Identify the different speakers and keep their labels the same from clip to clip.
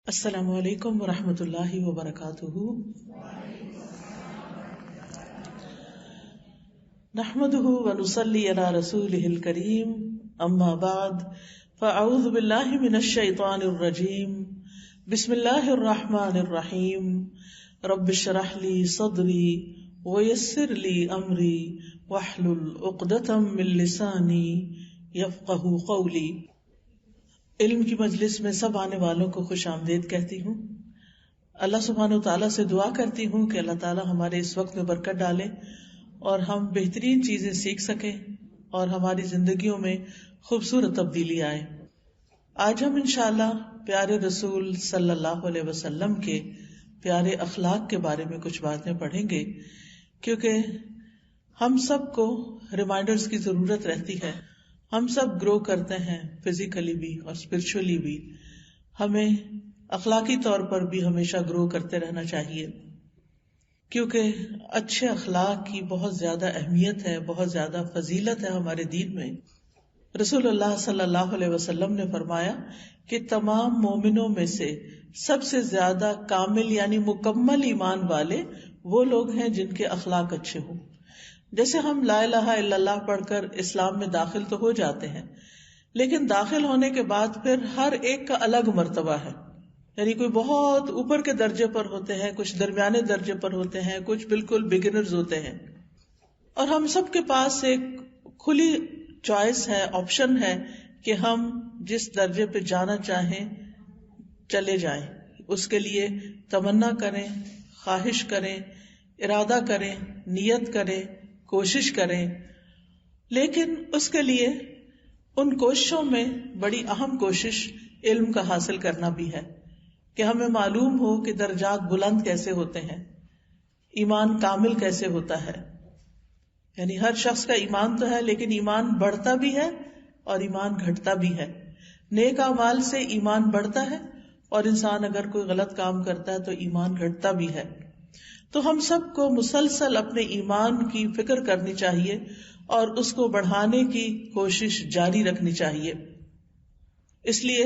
Speaker 1: السلام علیکم ورحمۃ اللہ وبرکاتہ۔ نحمده ونصلی علی رسوله الکریم، اما بعد فاعوذ باللہ من الشیطان الرجیم، بسم اللہ الرحمن الرحیم، رب اشرح لی صدری ویسر لی امری واحلل عقدۃ من لسانی یفقہوا قولی۔ علم کی مجلس میں سب آنے والوں کو خوش آمدید کہتی ہوں۔ اللہ سبحانہ و تعالیٰ سے دعا کرتی ہوں کہ اللہ تعالیٰ ہمارے اس وقت میں برکت ڈالے اور ہم بہترین چیزیں سیکھ سکیں اور ہماری زندگیوں میں خوبصورت تبدیلی آئے۔ آج ہم انشاءاللہ پیارے رسول صلی اللہ علیہ وسلم کے پیارے اخلاق کے بارے میں کچھ باتیں پڑھیں گے، کیونکہ ہم سب کو ریمائنڈرز کی ضرورت رہتی ہے۔ ہم سب گرو کرتے ہیں، فزیکلی بھی اور اسپرچولی بھی۔ ہمیں اخلاقی طور پر بھی ہمیشہ گرو کرتے رہنا چاہیے، کیونکہ اچھے اخلاق کی بہت زیادہ اہمیت ہے، بہت زیادہ فضیلت ہے ہمارے دین میں۔ رسول اللہ صلی اللہ علیہ وسلم نے فرمایا کہ تمام مومنوں میں سے سب سے زیادہ کامل یعنی مکمل ایمان والے وہ لوگ ہیں جن کے اخلاق اچھے ہوں۔ جیسے ہم لا الہ الا اللہ پڑھ کر اسلام میں داخل تو ہو جاتے ہیں، لیکن داخل ہونے کے بعد پھر ہر ایک کا الگ مرتبہ ہے، یعنی کوئی بہت اوپر کے درجے پر ہوتے ہیں، کچھ درمیانے درجے پر ہوتے ہیں، کچھ بالکل بگنرز ہوتے ہیں، اور ہم سب کے پاس ایک کھلی چوائس ہے، آپشن ہے کہ ہم جس درجے پہ جانا چاہیں چلے جائیں۔ اس کے لیے تمنا کریں، خواہش کریں، ارادہ کریں، نیت کریں، کوشش کریں، لیکن اس کے لیے ان کوششوں میں بڑی اہم کوشش علم کا حاصل کرنا بھی ہے، کہ ہمیں معلوم ہو کہ درجات بلند کیسے ہوتے ہیں، ایمان کامل کیسے ہوتا ہے۔ یعنی ہر شخص کا ایمان تو ہے، لیکن ایمان بڑھتا بھی ہے اور ایمان گھٹتا بھی ہے۔ نیک اعمال سے ایمان بڑھتا ہے، اور انسان اگر کوئی غلط کام کرتا ہے تو ایمان گھٹتا بھی ہے۔ تو ہم سب کو مسلسل اپنے ایمان کی فکر کرنی چاہیے اور اس کو بڑھانے کی کوشش جاری رکھنی چاہیے۔ اس لیے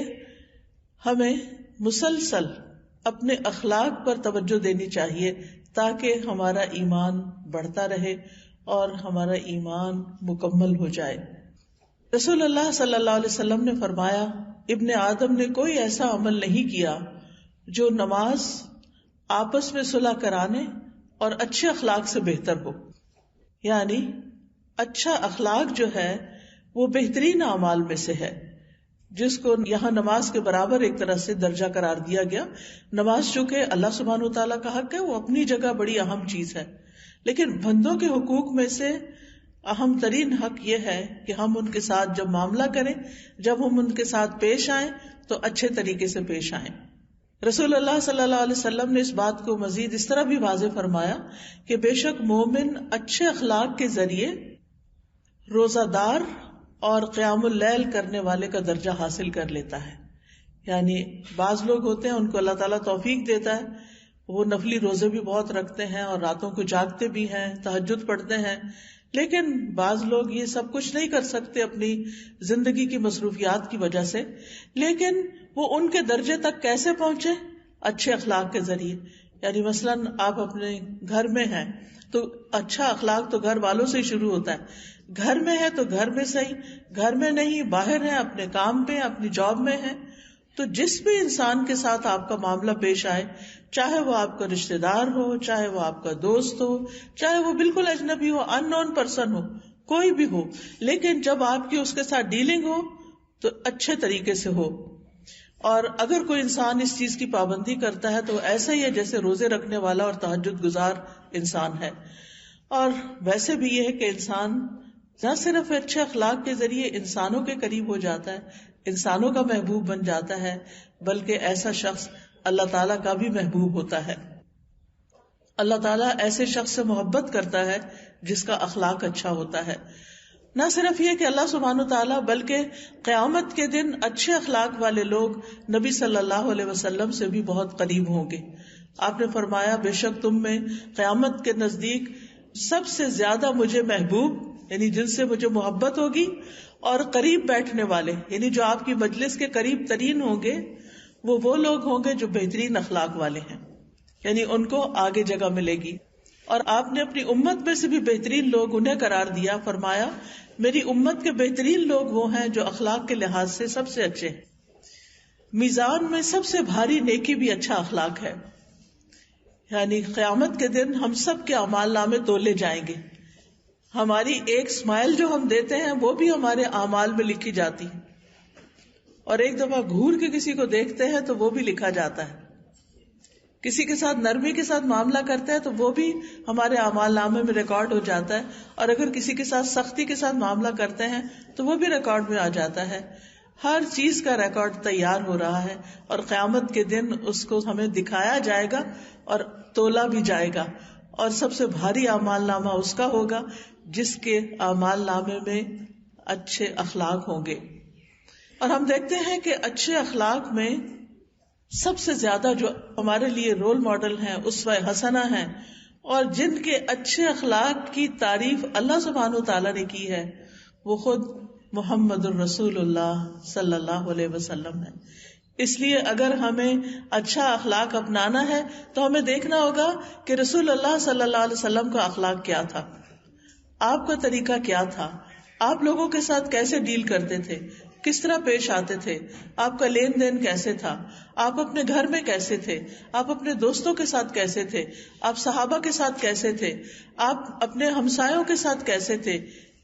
Speaker 1: ہمیں مسلسل اپنے اخلاق پر توجہ دینی چاہیے تاکہ ہمارا ایمان بڑھتا رہے اور ہمارا ایمان مکمل ہو جائے۔ رسول اللہ صلی اللہ علیہ وسلم نے فرمایا، ابن آدم نے کوئی ایسا عمل نہیں کیا جو نماز، آپس میں صلح کرانے اور اچھے اخلاق سے بہتر ہو۔ یعنی اچھا اخلاق جو ہے وہ بہترین اعمال میں سے ہے، جس کو یہاں نماز کے برابر ایک طرح سے درجہ قرار دیا گیا۔ نماز چونکہ اللہ سبحانہ و تعالیٰ کا حق ہے، وہ اپنی جگہ بڑی اہم چیز ہے، لیکن بندوں کے حقوق میں سے اہم ترین حق یہ ہے کہ ہم ان کے ساتھ جب معاملہ کریں، جب ہم ان کے ساتھ پیش آئیں تو اچھے طریقے سے پیش آئیں۔ رسول اللہ صلی اللہ علیہ وسلم نے اس بات کو مزید اس طرح بھی واضح فرمایا کہ بے شک مومن اچھے اخلاق کے ذریعے روزہ دار اور قیام اللیل کرنے والے کا درجہ حاصل کر لیتا ہے۔ یعنی بعض لوگ ہوتے ہیں ان کو اللہ تعالیٰ توفیق دیتا ہے، وہ نفلی روزے بھی بہت رکھتے ہیں اور راتوں کو جاگتے بھی ہیں، تہجد پڑھتے ہیں، لیکن بعض لوگ یہ سب کچھ نہیں کر سکتے اپنی زندگی کی مصروفیات کی وجہ سے۔ لیکن وہ ان کے درجے تک کیسے پہنچے؟ اچھے اخلاق کے ذریعے۔ یعنی مثلاً آپ اپنے گھر میں ہیں تو اچھا اخلاق تو گھر والوں سے ہی شروع ہوتا ہے۔ گھر میں ہے تو گھر میں صحیح، گھر میں نہیں، باہر ہے، اپنے کام پہ، اپنی جاب میں ہے، تو جس بھی انسان کے ساتھ آپ کا معاملہ پیش آئے، چاہے وہ آپ کا رشتہ دار ہو، چاہے وہ آپ کا دوست ہو، چاہے وہ بالکل اجنبی ہو، ان نون پرسن ہو، کوئی بھی ہو، لیکن جب آپ کی اس کے ساتھ ڈیلنگ ہو تو اچھے طریقے سے ہو۔ اور اگر کوئی انسان اس چیز کی پابندی کرتا ہے تو ایسا ہی ہے جیسے روزے رکھنے والا اور تہجد گزار انسان ہے۔ اور ویسے بھی یہ ہے کہ انسان نہ صرف اچھے اخلاق کے ذریعے انسانوں کے قریب ہو جاتا ہے، انسانوں کا محبوب بن جاتا ہے، بلکہ ایسا شخص اللہ تعالیٰ کا بھی محبوب ہوتا ہے۔ اللہ تعالیٰ ایسے شخص سے محبت کرتا ہے جس کا اخلاق اچھا ہوتا ہے۔ نہ صرف یہ کہ اللہ سبحانہ تعالیٰ بلکہ قیامت کے دن اچھے اخلاق والے لوگ نبی صلی اللہ علیہ وسلم سے بھی بہت قریب ہوں گے۔ آپ نے فرمایا، بے شک تم میں قیامت کے نزدیک سب سے زیادہ مجھے محبوب، یعنی جن سے مجھے محبت ہوگی، اور قریب بیٹھنے والے، یعنی جو آپ کی مجلس کے قریب ترین ہوں گے، وہ لوگ ہوں گے جو بہترین اخلاق والے ہیں، یعنی ان کو آگے جگہ ملے گی. اور آپ نے اپنی امت میں سے بھی بہترین لوگ انہیں قرار دیا. فرمایا میری امت کے بہترین لوگ وہ ہیں جو اخلاق کے لحاظ سے سب سے اچھے ہیں. میزان میں سب سے بھاری نیکی بھی اچھا اخلاق ہے. یعنی قیامت کے دن ہم سب کے اعمال نامے تولے جائیں گے. ہماری ایک اسمائل جو ہم دیتے ہیں وہ بھی ہمارے اعمال میں لکھی جاتی ہے، اور ایک دفعہ گھور کے کسی کو دیکھتے ہیں تو وہ بھی لکھا جاتا ہے. کسی کے ساتھ نرمی کے ساتھ معاملہ کرتے ہیں تو وہ بھی ہمارے اعمال نامے میں ریکارڈ ہو جاتا ہے، اور اگر کسی کے ساتھ سختی کے ساتھ معاملہ کرتے ہیں تو وہ بھی ریکارڈ میں آ جاتا ہے. ہر چیز کا ریکارڈ تیار ہو رہا ہے، اور قیامت کے دن اس کو ہمیں دکھایا جائے گا اور تولا بھی جائے گا. اور سب سے بھاری اعمال نامہ اس کا ہوگا جس کے اعمال نامے میں اچھے اخلاق ہوں گے. اور ہم دیکھتے ہیں کہ اچھے اخلاق میں سب سے زیادہ جو ہمارے لیے رول ماڈل ہیں، اسوہ حسنہ ہیں، اور جن کے اچھے اخلاق کی تعریف اللہ سبحانہ وتعالیٰ نے کی ہے، وہ خود محمد الرسول اللہ صلی اللہ علیہ وسلم ہے. اس لیے اگر ہمیں اچھا اخلاق اپنانا ہے تو ہمیں دیکھنا ہوگا کہ رسول اللہ صلی اللہ علیہ وسلم کا اخلاق کیا تھا، آپ کا طریقہ کیا تھا، آپ لوگوں کے ساتھ کیسے ڈیل کرتے تھے، کس طرح پیش آتے تھے، آپ کا لین دین کیسے تھا، آپ اپنے گھر میں کیسے تھے، آپ اپنے دوستوں کے ساتھ کیسے تھے، آپ صحابہ کے ساتھ کیسے تھے، آپ اپنے ہمسایوں کے ساتھ کیسے تھے،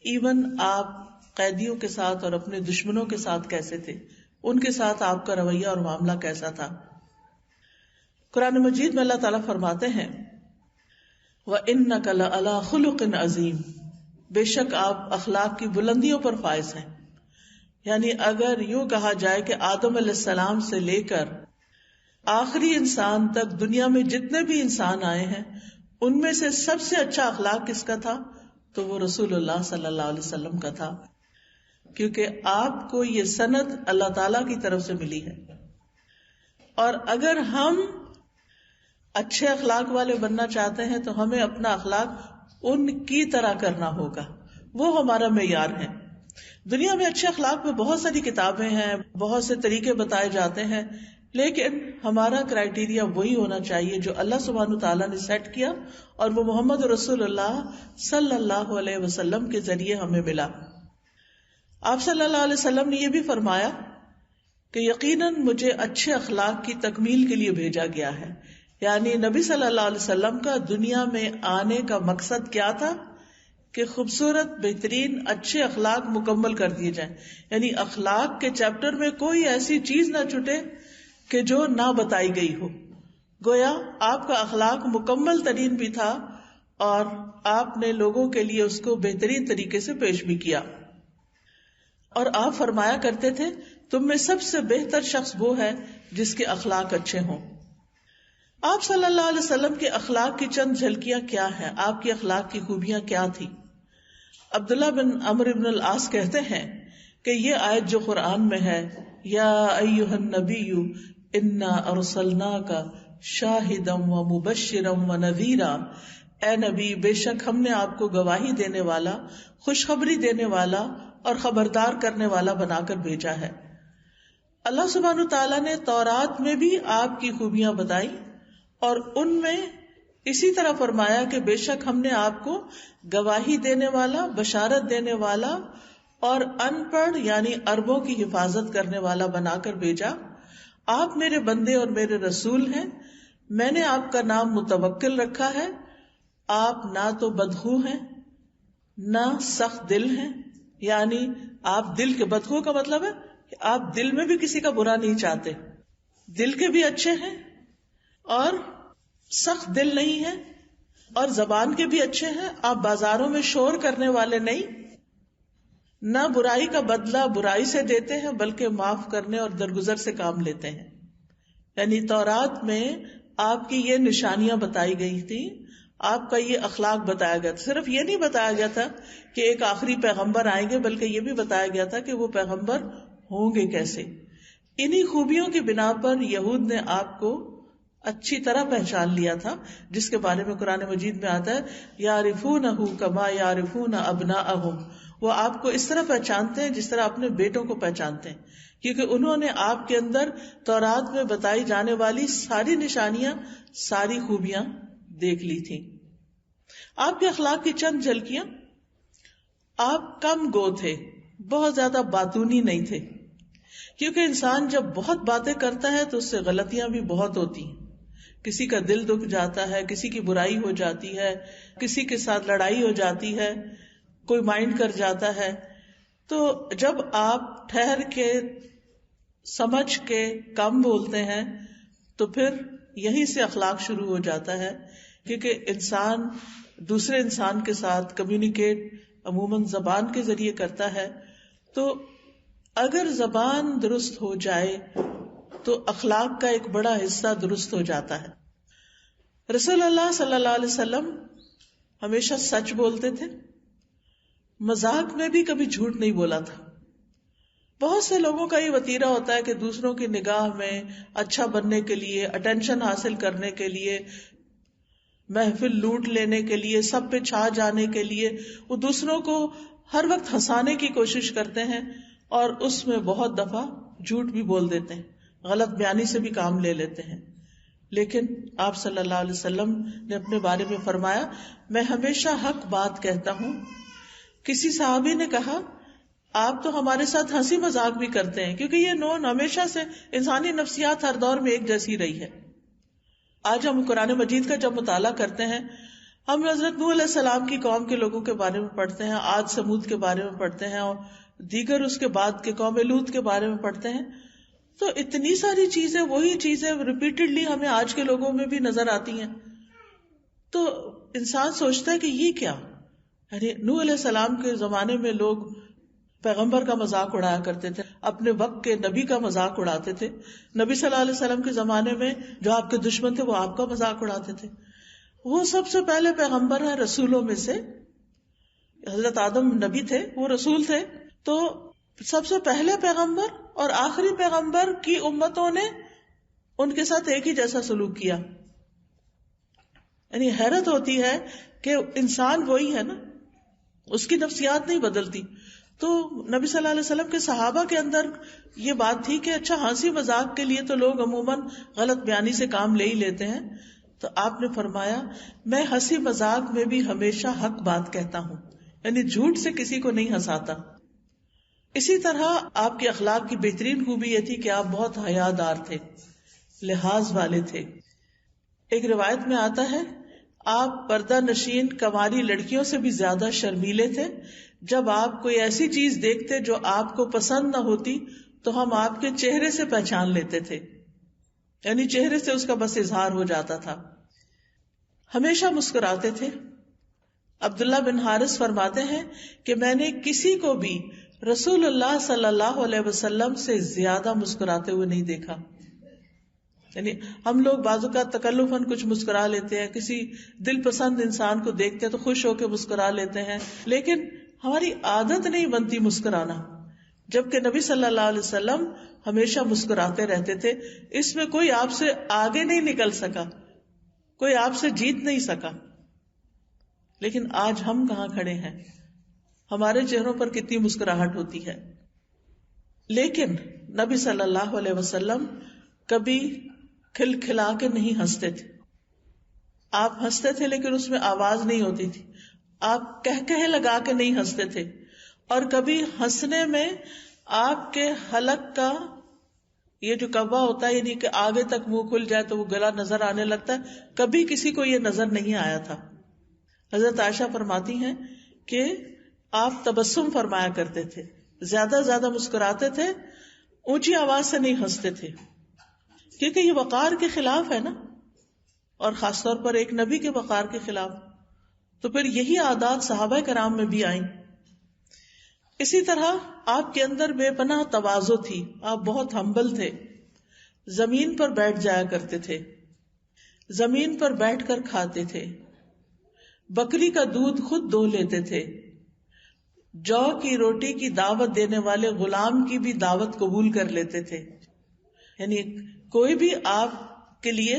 Speaker 1: ایون آپ قیدیوں کے ساتھ اور اپنے دشمنوں کے ساتھ کیسے تھے، ان کے ساتھ آپ کا رویہ اور معاملہ کیسا تھا. قرآن مجید میں اللہ تعالیٰ فرماتے ہیں وَإِنَّكَ لَعَلَىٰ خُلُقٍ عَظِيمٍ، بے شک آپ اخلاق کی بلندیوں پر فائز ہیں. یعنی اگر یوں کہا جائے کہ آدم علیہ السلام سے لے کر آخری انسان تک دنیا میں جتنے بھی انسان آئے ہیں ان میں سے سب سے اچھا اخلاق کس کا تھا، تو وہ رسول اللہ صلی اللہ علیہ وسلم کا تھا، کیونکہ آپ کو یہ سند اللہ تعالی کی طرف سے ملی ہے. اور اگر ہم اچھے اخلاق والے بننا چاہتے ہیں تو ہمیں اپنا اخلاق ان کی طرح کرنا ہوگا، وہ ہمارا معیار ہے. دنیا میں اچھے اخلاق میں بہت ساری کتابیں ہیں، بہت سے طریقے بتائے جاتے ہیں، لیکن ہمارا کرائیٹیریا وہی ہونا چاہیے جو اللہ سبحانہ تعالیٰ نے سیٹ کیا، اور وہ محمد رسول اللہ صلی اللہ علیہ وسلم کے ذریعے ہمیں ملا. آپ صلی اللہ علیہ وسلم نے یہ بھی فرمایا کہ یقیناً مجھے اچھے اخلاق کی تکمیل کے لیے بھیجا گیا ہے. یعنی نبی صلی اللہ علیہ وسلم کا دنیا میں آنے کا مقصد کیا تھا کہ خوبصورت، بہترین، اچھے اخلاق مکمل کر دیے جائیں. یعنی اخلاق کے چیپٹر میں کوئی ایسی چیز نہ چھٹے کہ جو نہ بتائی گئی ہو. گویا آپ کا اخلاق مکمل ترین بھی تھا اور آپ نے لوگوں کے لیے اس کو بہترین طریقے سے پیش بھی کیا. اور آپ فرمایا کرتے تھے تم میں سب سے بہتر شخص وہ ہے جس کے اخلاق اچھے ہوں. آپ صلی اللہ علیہ وسلم کے اخلاق کی چند جھلکیاں کیا ہیں، آپ کی اخلاق کی خوبیاں کیا تھی. عبداللہ بن عمرو بن العاص کہتے ہیں کہ یہ آیت جو قرآن میں ہے، یا ایھا النبی انا ارسلناک شاہدا ومبشرا ونذیرا، اے نبی بے شک ہم نے آپ کو گواہی دینے والا، خوشخبری دینے والا اور خبردار کرنے والا بنا کر بھیجا ہے. اللہ سبحانہ تعالیٰ نے تورات میں بھی آپ کی خوبیاں بتائی اور ان میں اسی طرح فرمایا کہ بے شک ہم نے آپ کو گواہی دینے والا، بشارت دینے والا اور ان پڑھ یعنی عربوں کی حفاظت کرنے والا بنا کر بھیجا. آپ میرے بندے اور میرے رسول ہیں. میں نے آپ کا نام متوکل رکھا ہے. آپ نہ تو بدخو ہیں نہ سخت دل ہیں، یعنی آپ دل کے بدخو کا مطلب ہے کہ آپ دل میں بھی کسی کا برا نہیں چاہتے، دل کے بھی اچھے ہیں اور سخت دل نہیں ہیں، اور زبان کے بھی اچھے ہیں. آپ بازاروں میں شور کرنے والے نہیں، نہ برائی کا بدلہ برائی سے دیتے ہیں بلکہ معاف کرنے اور درگزر سے کام لیتے ہیں. یعنی تورات میں آپ کی یہ نشانیاں بتائی گئی تھی، آپ کا یہ اخلاق بتایا گیا تھا. صرف یہ نہیں بتایا گیا تھا کہ ایک آخری پیغمبر آئیں گے، بلکہ یہ بھی بتایا گیا تھا کہ وہ پیغمبر ہوں گے کیسے. انہی خوبیوں کی بنا پر یہود نے آپ کو اچھی طرح پہچان لیا تھا، جس کے بارے میں قرآن مجید میں آتا ہے یعرفونہ کما یعرفون ابناءہم، وہ آپ کو اس طرح پہچانتے ہیں جس طرح اپنے بیٹوں کو پہچانتے ہیں، کیونکہ انہوں نے آپ کے اندر تورات میں بتائی جانے والی ساری نشانیاں، ساری خوبیاں دیکھ لی تھیں۔ آپ کے اخلاق کی چند جھلکیاں: آپ کم گو تھے، بہت زیادہ باتونی نہیں تھے، کیونکہ انسان جب بہت باتیں کرتا ہے تو اس سے غلطیاں بھی بہت ہوتی ہیں، کسی کا دل دکھ جاتا ہے، کسی کی برائی ہو جاتی ہے، کسی کے ساتھ لڑائی ہو جاتی ہے، کوئی مائنڈ کر جاتا ہے۔ تو جب آپ ٹھہر کے سمجھ کے کم بولتے ہیں تو پھر یہیں سے اخلاق شروع ہو جاتا ہے، کیونکہ انسان دوسرے انسان کے ساتھ کمیونیکیٹ عموماً زبان کے ذریعے کرتا ہے، تو اگر زبان درست ہو جائے تو اخلاق کا ایک بڑا حصہ درست ہو جاتا ہے۔ رسول اللہ صلی اللہ علیہ وسلم ہمیشہ سچ بولتے تھے، مذاق میں بھی کبھی جھوٹ نہیں بولا تھا۔ بہت سے لوگوں کا یہ وتیرہ ہوتا ہے کہ دوسروں کی نگاہ میں اچھا بننے کے لیے، اٹینشن حاصل کرنے کے لیے، محفل لوٹ لینے کے لیے، سب پہ چھا جانے کے لیے وہ دوسروں کو ہر وقت ہنسانے کی کوشش کرتے ہیں، اور اس میں بہت دفعہ جھوٹ بھی بول دیتے ہیں، غلط بیانی سے بھی کام لے لیتے ہیں۔ لیکن آپ صلی اللہ علیہ وسلم نے اپنے بارے میں فرمایا، میں ہمیشہ حق بات کہتا ہوں۔ کسی صحابی نے کہا، آپ تو ہمارے ساتھ ہنسی مذاق بھی کرتے ہیں، کیونکہ یہ نون ہمیشہ سے انسانی نفسیات ہر دور میں ایک جیسی رہی ہے۔ آج ہم قرآن مجید کا جب مطالعہ کرتے ہیں، ہم حضرت نوح علیہ السلام کی قوم کے لوگوں کے بارے میں پڑھتے ہیں، عاد سمود کے بارے میں پڑھتے ہیں، اور دیگر اس کے بعد کے قوم لوط کے بارے میں پڑھتے ہیں، تو اتنی ساری چیزیں، وہی چیزیں ریپیٹڈلی ہمیں آج کے لوگوں میں بھی نظر آتی ہیں۔ تو انسان سوچتا ہے کہ یہ کیا، یعنی نوح علیہ السلام کے زمانے میں لوگ پیغمبر کا مذاق اڑایا کرتے تھے، اپنے وقت کے نبی کا مذاق اڑاتے تھے، نبی صلی اللہ علیہ وسلم کے زمانے میں جو آپ کے دشمن تھے وہ آپ کا مذاق اڑاتے تھے۔ وہ سب سے پہلے پیغمبر ہیں رسولوں میں سے، حضرت آدم نبی تھے، وہ رسول تھے، تو سب سے پہلے پیغمبر اور آخری پیغمبر کی امتوں نے ان کے ساتھ ایک ہی جیسا سلوک کیا۔ یعنی حیرت ہوتی ہے کہ انسان وہی ہے نا، اس کی نفسیات نہیں بدلتی۔ تو نبی صلی اللہ علیہ وسلم کے صحابہ کے اندر یہ بات تھی کہ اچھا ہنسی مذاق کے لیے تو لوگ عموماً غلط بیانی سے کام لے ہی لیتے ہیں، تو آپ نے فرمایا میں ہنسی مذاق میں بھی ہمیشہ حق بات کہتا ہوں، یعنی جھوٹ سے کسی کو نہیں ہنساتا۔ اسی طرح آپ کے اخلاق کی بہترین خوبی یہ تھی کہ آپ بہت حیادار تھے، لحاظ والے تھے۔ ایک روایت میں آتا ہے آپ پردہ نشین کنواری لڑکیوں سے بھی زیادہ شرمیلے تھے۔ جب آپ کوئی ایسی چیز دیکھتے جو آپ کو پسند نہ ہوتی تو ہم آپ کے چہرے سے پہچان لیتے تھے، یعنی چہرے سے اس کا بس اظہار ہو جاتا تھا۔ ہمیشہ مسکراتے تھے۔ عبداللہ بن حارث فرماتے ہیں کہ میں نے کسی کو بھی رسول اللہ صلی اللہ علیہ وسلم سے زیادہ مسکراتے ہوئے نہیں دیکھا۔ یعنی ہم لوگ بعض اوقات تکلفاً کچھ مسکرا لیتے ہیں، کسی دل پسند انسان کو دیکھتے ہیں تو خوش ہو کے مسکرا لیتے ہیں، لیکن ہماری عادت نہیں بنتی مسکرانا، جبکہ نبی صلی اللہ علیہ وسلم ہمیشہ مسکراتے رہتے تھے۔ اس میں کوئی آپ سے آگے نہیں نکل سکا، کوئی آپ سے جیت نہیں سکا۔ لیکن آج ہم کہاں کھڑے ہیں، ہمارے چہروں پر کتنی مسکراہٹ ہوتی ہے، لیکن نبی صلی اللہ علیہ وسلم کبھی کھل کھلا کے نہیں ہنستے تھے۔ آپ ہنستے تھے لیکن اس میں آواز نہیں ہوتی تھی، آپ کہہ لگا کے نہیں ہنستے تھے، اور کبھی ہنسنے میں آپ کے حلق کا یہ جو کوا ہوتا ہے، یعنی کہ آگے تک منہ کھل جائے تو وہ گلا نظر آنے لگتا ہے، کبھی کسی کو یہ نظر نہیں آیا تھا۔ حضرت عائشہ فرماتی ہیں کہ آپ تبسم فرمایا کرتے تھے، زیادہ مسکراتے تھے، اونچی آواز سے نہیں ہنستے تھے، کیونکہ یہ وقار کے خلاف ہے نا، اور خاص طور پر ایک نبی کے وقار کے خلاف۔ تو پھر یہی عادات صحابہ کرام میں بھی آئیں۔ اسی طرح آپ کے اندر بے پناہ تواضع تھی، آپ بہت ہمبل تھے، زمین پر بیٹھ جایا کرتے تھے، زمین پر بیٹھ کر کھاتے تھے، بکری کا دودھ خود دو لیتے تھے، جو کی روٹی کی دعوت دینے والے غلام کی بھی دعوت قبول کر لیتے تھے۔ یعنی کوئی بھی آپ کے لیے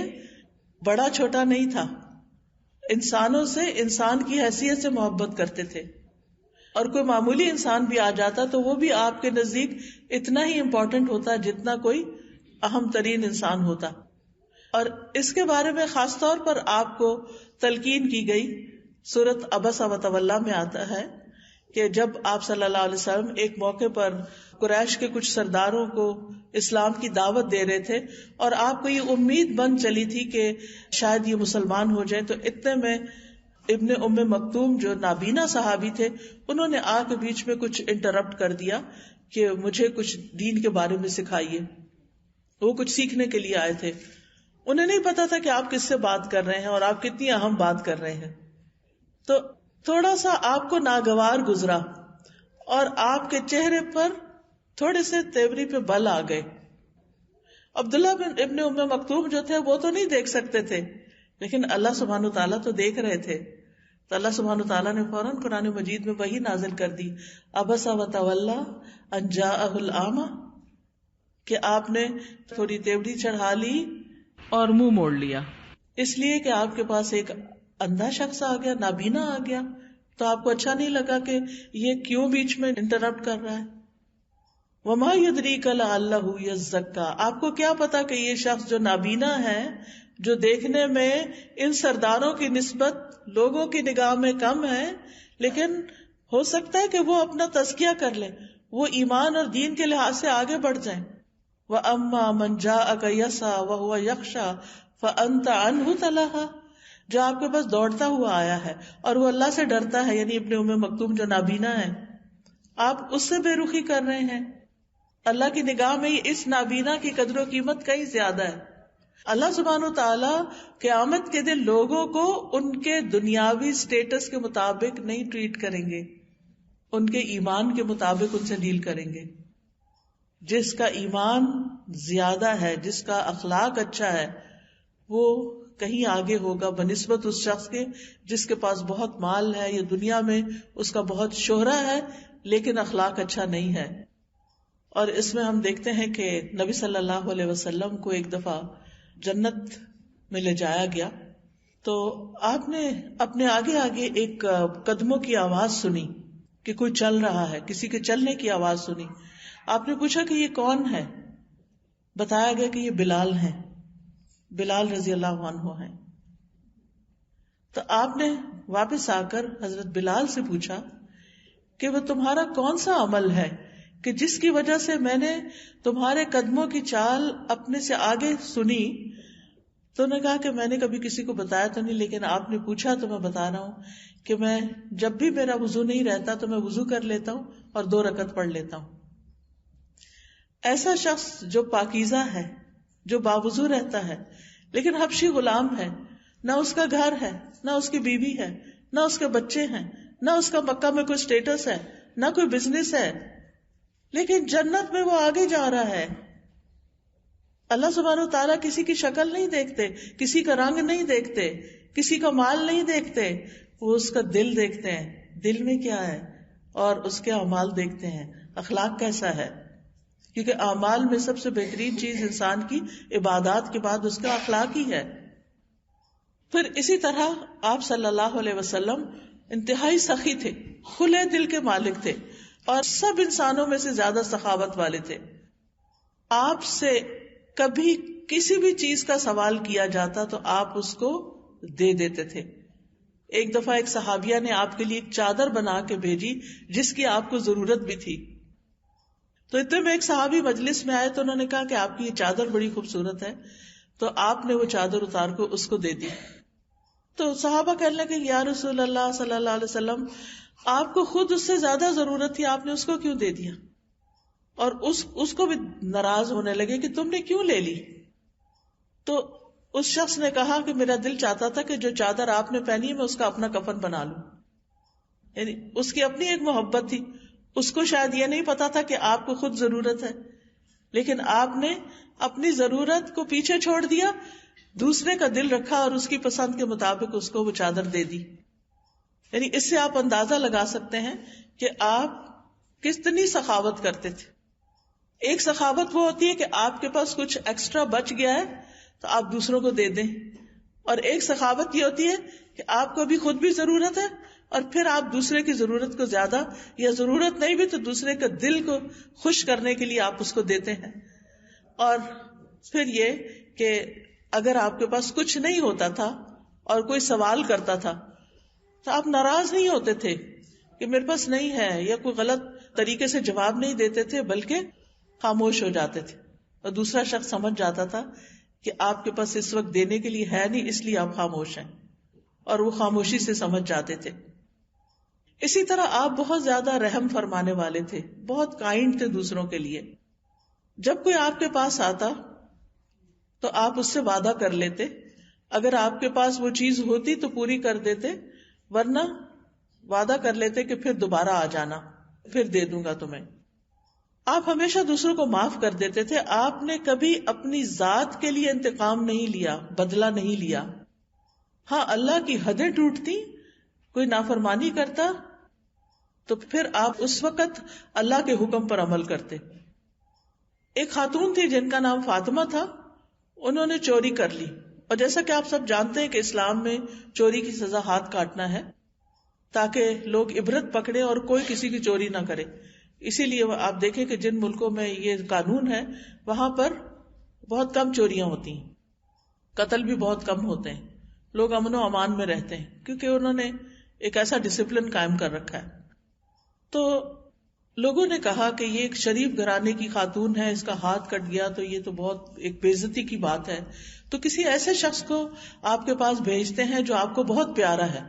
Speaker 1: بڑا چھوٹا نہیں تھا، انسانوں سے انسان کی حیثیت سے محبت کرتے تھے۔ اور کوئی معمولی انسان بھی آ جاتا تو وہ بھی آپ کے نزدیک اتنا ہی امپورٹنٹ ہوتا جتنا کوئی اہم ترین انسان ہوتا. اور اس کے بارے میں خاص طور پر آپ کو تلقین کی گئی سورۃ عبسہ وتولیٰ میں آتا ہے کہ جب آپ صلی اللہ علیہ وسلم ایک موقع پر قریش کے کچھ سرداروں کو اسلام کی دعوت دے رہے تھے اور آپ کو یہ امید بن چلی تھی کہ شاید یہ مسلمان ہو جائیں، تو اتنے میں ابن ام مکتوم جو نابینا صحابی تھے انہوں نے آ کے بیچ میں کچھ انٹرپٹ کر دیا کہ مجھے کچھ دین کے بارے میں سکھائیے. وہ کچھ سیکھنے کے لیے آئے تھے، انہیں نہیں پتا تھا کہ آپ کس سے بات کر رہے ہیں اور آپ کتنی اہم بات کر رہے ہیں. تو تھوڑا سا آپ کو ناگوار گزرا اور آپ کے چہرے پر تھوڑے سے تیوری پہ بل آ گئے. عبداللہ بن ابن ام مکتوم جو تھے وہ تو نہیں دیکھ سکتے تھے، لیکن اللہ سبحانہ تعالیٰ تو دیکھ رہے تھے. تو اللہ سبحانہ تعالیٰ نے فوراً قرآن مجید میں وحی نازل کر دی، عبس وتولی ان جاءہ الاعمی، کہ آپ نے تھوڑی تیوری چڑھا لی اور منہ موڑ لیا، اس لیے کہ آپ کے پاس ایک اندھا شخص آ گیا، نابینا آ گیا. تو آپ کو اچھا نہیں لگا کہ یہ کیوں بیچ میں انٹرپٹ کر رہا ہے. وما یدریک لعلہ یزکا، آپ کو کیا پتا کہ یہ شخص جو نابینا ہے، جو دیکھنے میں ان سرداروں کی نسبت لوگوں کی نگاہ میں کم ہے، لیکن ہو سکتا ہے کہ وہ اپنا تزکیہ کر لیں، وہ ایمان اور دین کے لحاظ سے آگے بڑھ جائیں. وَأَمَّا مَنْ جَاءَكَ يَسْعَىٰ وَهُوَ يَخْشَىٰ فَأَنْتَ عَنْهُ تَلَهَّىٰ، جو آپ کے پاس دوڑتا ہوا آیا ہے اور وہ اللہ سے ڈرتا ہے، یعنی ابن ام مکتوم جو نابینا ہے، آپ اس سے بے رخی کر رہے ہیں. اللہ کی نگاہ میں اس نابینا کی قدر و قیمت کہیں زیادہ ہے. اللہ سبحانہ وتعالی قیامت کے دن لوگوں کو ان کے دنیاوی سٹیٹس کے مطابق نہیں ٹریٹ کریں گے، ان کے ایمان کے مطابق ان سے ڈیل کریں گے. جس کا ایمان زیادہ ہے، جس کا اخلاق اچھا ہے، وہ کہیں آگے ہوگا بنسبت اس شخص کے جس کے پاس بہت مال ہے یا دنیا میں اس کا بہت شہرہ ہے لیکن اخلاق اچھا نہیں ہے. اور اس میں ہم دیکھتے ہیں کہ نبی صلی اللہ علیہ وسلم کو ایک دفعہ جنت میں لے جایا گیا تو آپ نے اپنے آگے آگے ایک قدموں کی آواز سنی کہ کوئی چل رہا ہے، کسی کے چلنے کی آواز سنی. آپ نے پوچھا کہ یہ کون ہے؟ بتایا گیا کہ یہ بلال ہیں، بلال رضی اللہ عنہ ہیں. تو آپ نے واپس آ کر حضرت بلال سے پوچھا کہ وہ تمہارا کون سا عمل ہے کہ جس کی وجہ سے میں نے تمہارے قدموں کی چال اپنے سے آگے سنی. تو انہوں نے کہا کہ میں نے کبھی کسی کو بتایا تو نہیں، لیکن آپ نے پوچھا تو میں بتا رہا ہوں کہ میں جب بھی میرا وضو نہیں رہتا تو میں وضو کر لیتا ہوں اور 2 رکعت پڑھ لیتا ہوں. ایسا شخص جو پاکیزہ ہے، جو باوضو رہتا ہے، لیکن حبشی غلام ہے، نہ اس کا گھر ہے، نہ اس کی بیوی ہے، نہ اس کے بچے ہیں، نہ اس کا مکہ میں کوئی سٹیٹس ہے، نہ کوئی بزنس ہے، لیکن جنت میں وہ آگے جا رہا ہے. اللہ سبحانہ و تعالیٰ کسی کی شکل نہیں دیکھتے، کسی کا رنگ نہیں دیکھتے، کسی کا مال نہیں دیکھتے، وہ اس کا دل دیکھتے ہیں، دل میں کیا ہے، اور اس کے اعمال دیکھتے ہیں، اخلاق کیسا ہے. کیونکہ اعمال میں سب سے بہترین چیز انسان کی عبادات کے بعد اس کا اخلاق ہی ہے. پھر اسی طرح آپ صلی اللہ علیہ وسلم انتہائی سخی تھے، کھلے دل کے مالک تھے اور سب انسانوں میں سے زیادہ سخاوت والے تھے. آپ سے کبھی کسی بھی چیز کا سوال کیا جاتا تو آپ اس کو دے دیتے تھے. ایک دفعہ ایک صحابیہ نے آپ کے لیے ایک چادر بنا کے بھیجی جس کی آپ کو ضرورت بھی تھی. تو اتنے میں ایک صحابی مجلس میں آئے تو انہوں نے کہا کہ آپ کی یہ چادر بڑی خوبصورت ہے. تو آپ نے وہ چادر اتار کو اس کو دے دی. تو صحابہ کہنے لگے یا رسول اللہ صلی اللہ علیہ وسلم، آپ کو خود اس سے زیادہ ضرورت تھی، آپ نے اس کو کیوں دے دیا؟ اور اس کو بھی ناراض ہونے لگے کہ تم نے کیوں لے لی. تو اس شخص نے کہا کہ میرا دل چاہتا تھا کہ جو چادر آپ نے پہنی ہے میں اس کا اپنا کفن بنا لوں. یعنی اس کی اپنی ایک محبت تھی، اس کو شاید یہ نہیں پتا تھا کہ آپ کو خود ضرورت ہے، لیکن آپ نے اپنی ضرورت کو پیچھے چھوڑ دیا، دوسرے کا دل رکھا اور اس کی پسند کے مطابق اس کو وہ چادر دے دی. یعنی اس سے آپ اندازہ لگا سکتے ہیں کہ آپ کتنی سخاوت کرتے تھے. ایک سخاوت وہ ہوتی ہے کہ آپ کے پاس کچھ ایکسٹرا بچ گیا ہے تو آپ دوسروں کو دے دیں، اور ایک سخاوت یہ ہوتی ہے کہ آپ کو بھی خود بھی ضرورت ہے اور پھر آپ دوسرے کی ضرورت کو زیادہ, یا ضرورت نہیں بھی تو دوسرے کے دل کو خوش کرنے کے لیے آپ اس کو دیتے ہیں. اور پھر یہ کہ اگر آپ کے پاس کچھ نہیں ہوتا تھا اور کوئی سوال کرتا تھا تو آپ ناراض نہیں ہوتے تھے کہ میرے پاس نہیں ہے, یا کوئی غلط طریقے سے جواب نہیں دیتے تھے, بلکہ خاموش ہو جاتے تھے, اور دوسرا شخص سمجھ جاتا تھا کہ آپ کے پاس اس وقت دینے کے لیے ہے نہیں, اس لیے آپ خاموش ہیں, اور وہ خاموشی سے سمجھ جاتے تھے. اسی طرح آپ بہت زیادہ رحم فرمانے والے تھے, بہت کائنڈ تھے دوسروں کے لیے. جب کوئی آپ کے پاس آتا تو آپ اس سے وعدہ کر لیتے, اگر آپ کے پاس وہ چیز ہوتی تو پوری کر دیتے, ورنہ وعدہ کر لیتے کہ پھر دوبارہ آ جانا, پھر دے دوں گا تمہیں. آپ ہمیشہ دوسروں کو معاف کر دیتے تھے. آپ نے کبھی اپنی ذات کے لیے انتقام نہیں لیا, بدلہ نہیں لیا. ہاں, اللہ کی حدیں ٹوٹتی, کوئی نافرمانی کرتا تو پھر آپ اس وقت اللہ کے حکم پر عمل کرتے. ایک خاتون تھی جن کا نام فاطمہ تھا, انہوں نے چوری کر لی, اور جیسا کہ آپ سب جانتے ہیں کہ اسلام میں چوری کی سزا ہاتھ کاٹنا ہے, تاکہ لوگ عبرت پکڑے اور کوئی کسی کی چوری نہ کرے. اسی لیے آپ دیکھیں کہ جن ملکوں میں یہ قانون ہے وہاں پر بہت کم چوریاں ہوتی ہیں, قتل بھی بہت کم ہوتے ہیں, لوگ امن و امان میں رہتے ہیں, کیونکہ انہوں نے ایک ایسا ڈسپلن قائم کر رکھا ہے. تو لوگوں نے کہا کہ یہ ایک شریف گھرانے کی خاتون ہے, اس کا ہاتھ کٹ گیا تو یہ تو بہت ایک بے عزتی کی بات ہے, تو کسی ایسے شخص کو آپ کے پاس بھیجتے ہیں جو آپ کو بہت پیارا ہے.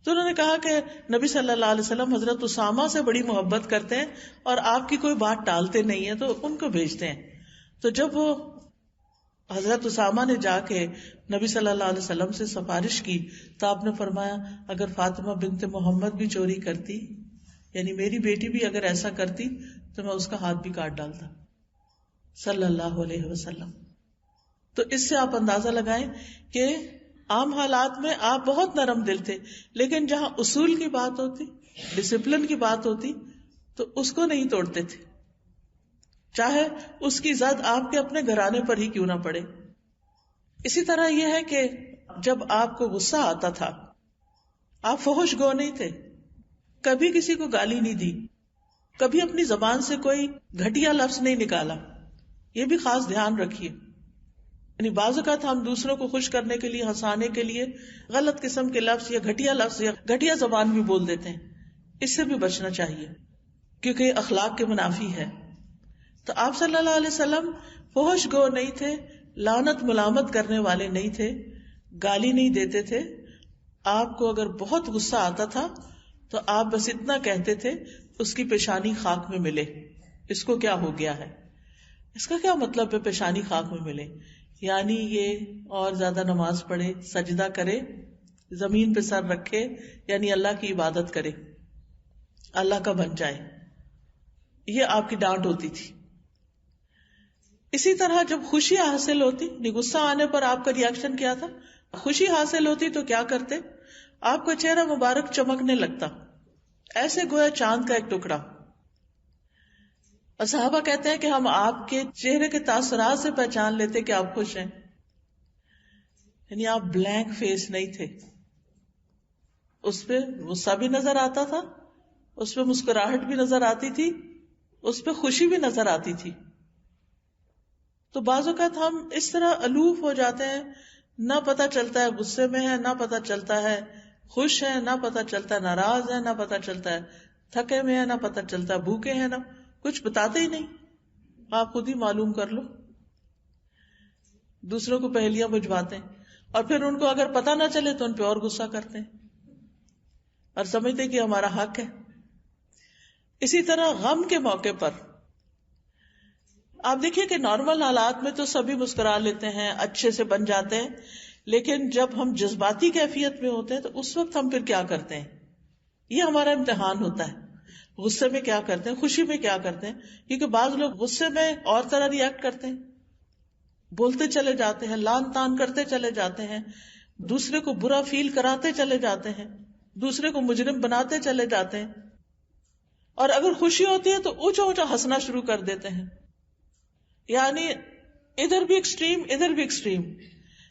Speaker 1: تو انہوں نے کہا کہ نبی صلی اللہ علیہ وسلم حضرت اسامہ سے بڑی محبت کرتے ہیں اور آپ کی کوئی بات ٹالتے نہیں ہیں, تو ان کو بھیجتے ہیں. تو جب وہ حضرت اسامہ نے جا کے نبی صلی اللہ علیہ وسلم سے سفارش کی تو آپ نے فرمایا اگر فاطمہ بنت محمد بھی چوری کرتی, یعنی میری بیٹی بھی اگر ایسا کرتی تو میں اس کا ہاتھ بھی کاٹ ڈالتا, صلی اللہ علیہ وسلم. تو اس سے آپ اندازہ لگائیں کہ عام حالات میں آپ بہت نرم دل تھے, لیکن جہاں اصول کی بات ہوتی, ڈسپلن کی بات ہوتی, تو اس کو نہیں توڑتے تھے, چاہے اس کی زد آپ کے اپنے گھرانے پر ہی کیوں نہ پڑے. اسی طرح یہ ہے کہ جب آپ کو غصہ آتا تھا آپ فحش گو نہیں تھے, کبھی کسی کو گالی نہیں دی, کبھی اپنی زبان سے کوئی گھٹیا لفظ نہیں نکالا. یہ بھی خاص دھیان رکھیے, یعنی بعض اوقات ہم دوسروں کو خوش کرنے کے لیے, ہنسانے کے لیے غلط قسم کے لفظ یا گھٹیا لفظ یا گھٹیا زبان بھی بول دیتے ہیں. اس سے بھی بچنا چاہیے کیونکہ یہ اخلاق کے منافی ہے. تو آپ صلی اللہ علیہ وسلم فحش گو نہیں تھے, لعنت ملامت کرنے والے نہیں تھے, گالی نہیں دیتے تھے. آپ کو اگر بہت غصہ آتا تھا تو آپ بس اتنا کہتے تھے اس کی پیشانی خاک میں ملے. اس کو کیا ہو گیا ہے, اس کا کیا مطلب ہے پیشانی خاک میں ملے؟ یعنی یہ اور زیادہ نماز پڑھے, سجدہ کرے, زمین پہ سر رکھے, یعنی اللہ کی عبادت کرے, اللہ کا بن جائے. یہ آپ کی ڈانٹ ہوتی تھی. اسی طرح جب خوشی حاصل ہوتی, غصہ آنے پر آپ کا ریاکشن کیا تھا؟ خوشی حاصل ہوتی تو کیا کرتے؟ آپ کا چہرہ مبارک چمکنے لگتا, ایسے گویا چاند کا ایک ٹکڑا. اور صحابہ کہتے ہیں کہ ہم آپ کے چہرے کے تاثرات سے پہچان لیتے کہ آپ خوش ہیں, یعنی آپ بلینک فیس نہیں تھے. اس پہ غصہ بھی نظر آتا تھا, اس پہ مسکراہٹ بھی نظر آتی تھی, اس پہ خوشی بھی نظر آتی تھی. تو بعض اوقات ہم اس طرح الوف ہو جاتے ہیں, نہ پتہ چلتا ہے غصے میں ہے, نہ پتہ چلتا ہے خوش ہے, نہ پتہ چلتا ہے ناراض ہے, نہ پتہ چلتا ہے تھکے میں ہے, نہ پتہ چلتا ہے بھوکے ہیں, نہ کچھ بتاتے ہی نہیں. آپ خود ہی معلوم کر لو. دوسروں کو پہلیاں بجھواتے ہیں اور پھر ان کو اگر پتہ نہ چلے تو ان پہ اور غصہ کرتے ہیں اور سمجھتے کہ ہمارا حق ہے. اسی طرح غم کے موقع پر آپ دیکھیے کہ نارمل حالات میں تو سبھی مسکرا لیتے ہیں, اچھے سے بن جاتے ہیں, لیکن جب ہم جذباتی کیفیت میں ہوتے ہیں تو اس وقت ہم پھر کیا کرتے ہیں؟ یہ ہمارا امتحان ہوتا ہے. غصے میں کیا کرتے ہیں, خوشی میں کیا کرتے ہیں, کیونکہ بعض لوگ غصے میں اور طرح ریئیکٹ کرتے ہیں, بولتے چلے جاتے ہیں, لان تان کرتے چلے جاتے ہیں, دوسرے کو برا فیل کراتے چلے جاتے ہیں, دوسرے کو مجرم بناتے چلے جاتے ہیں. اور اگر خوشی ہوتی ہے تو اونچا اونچا ہنسنا شروع کر دیتے ہیں, یعنی ادھر بھی ایکسٹریم ادھر بھی ایکسٹریم.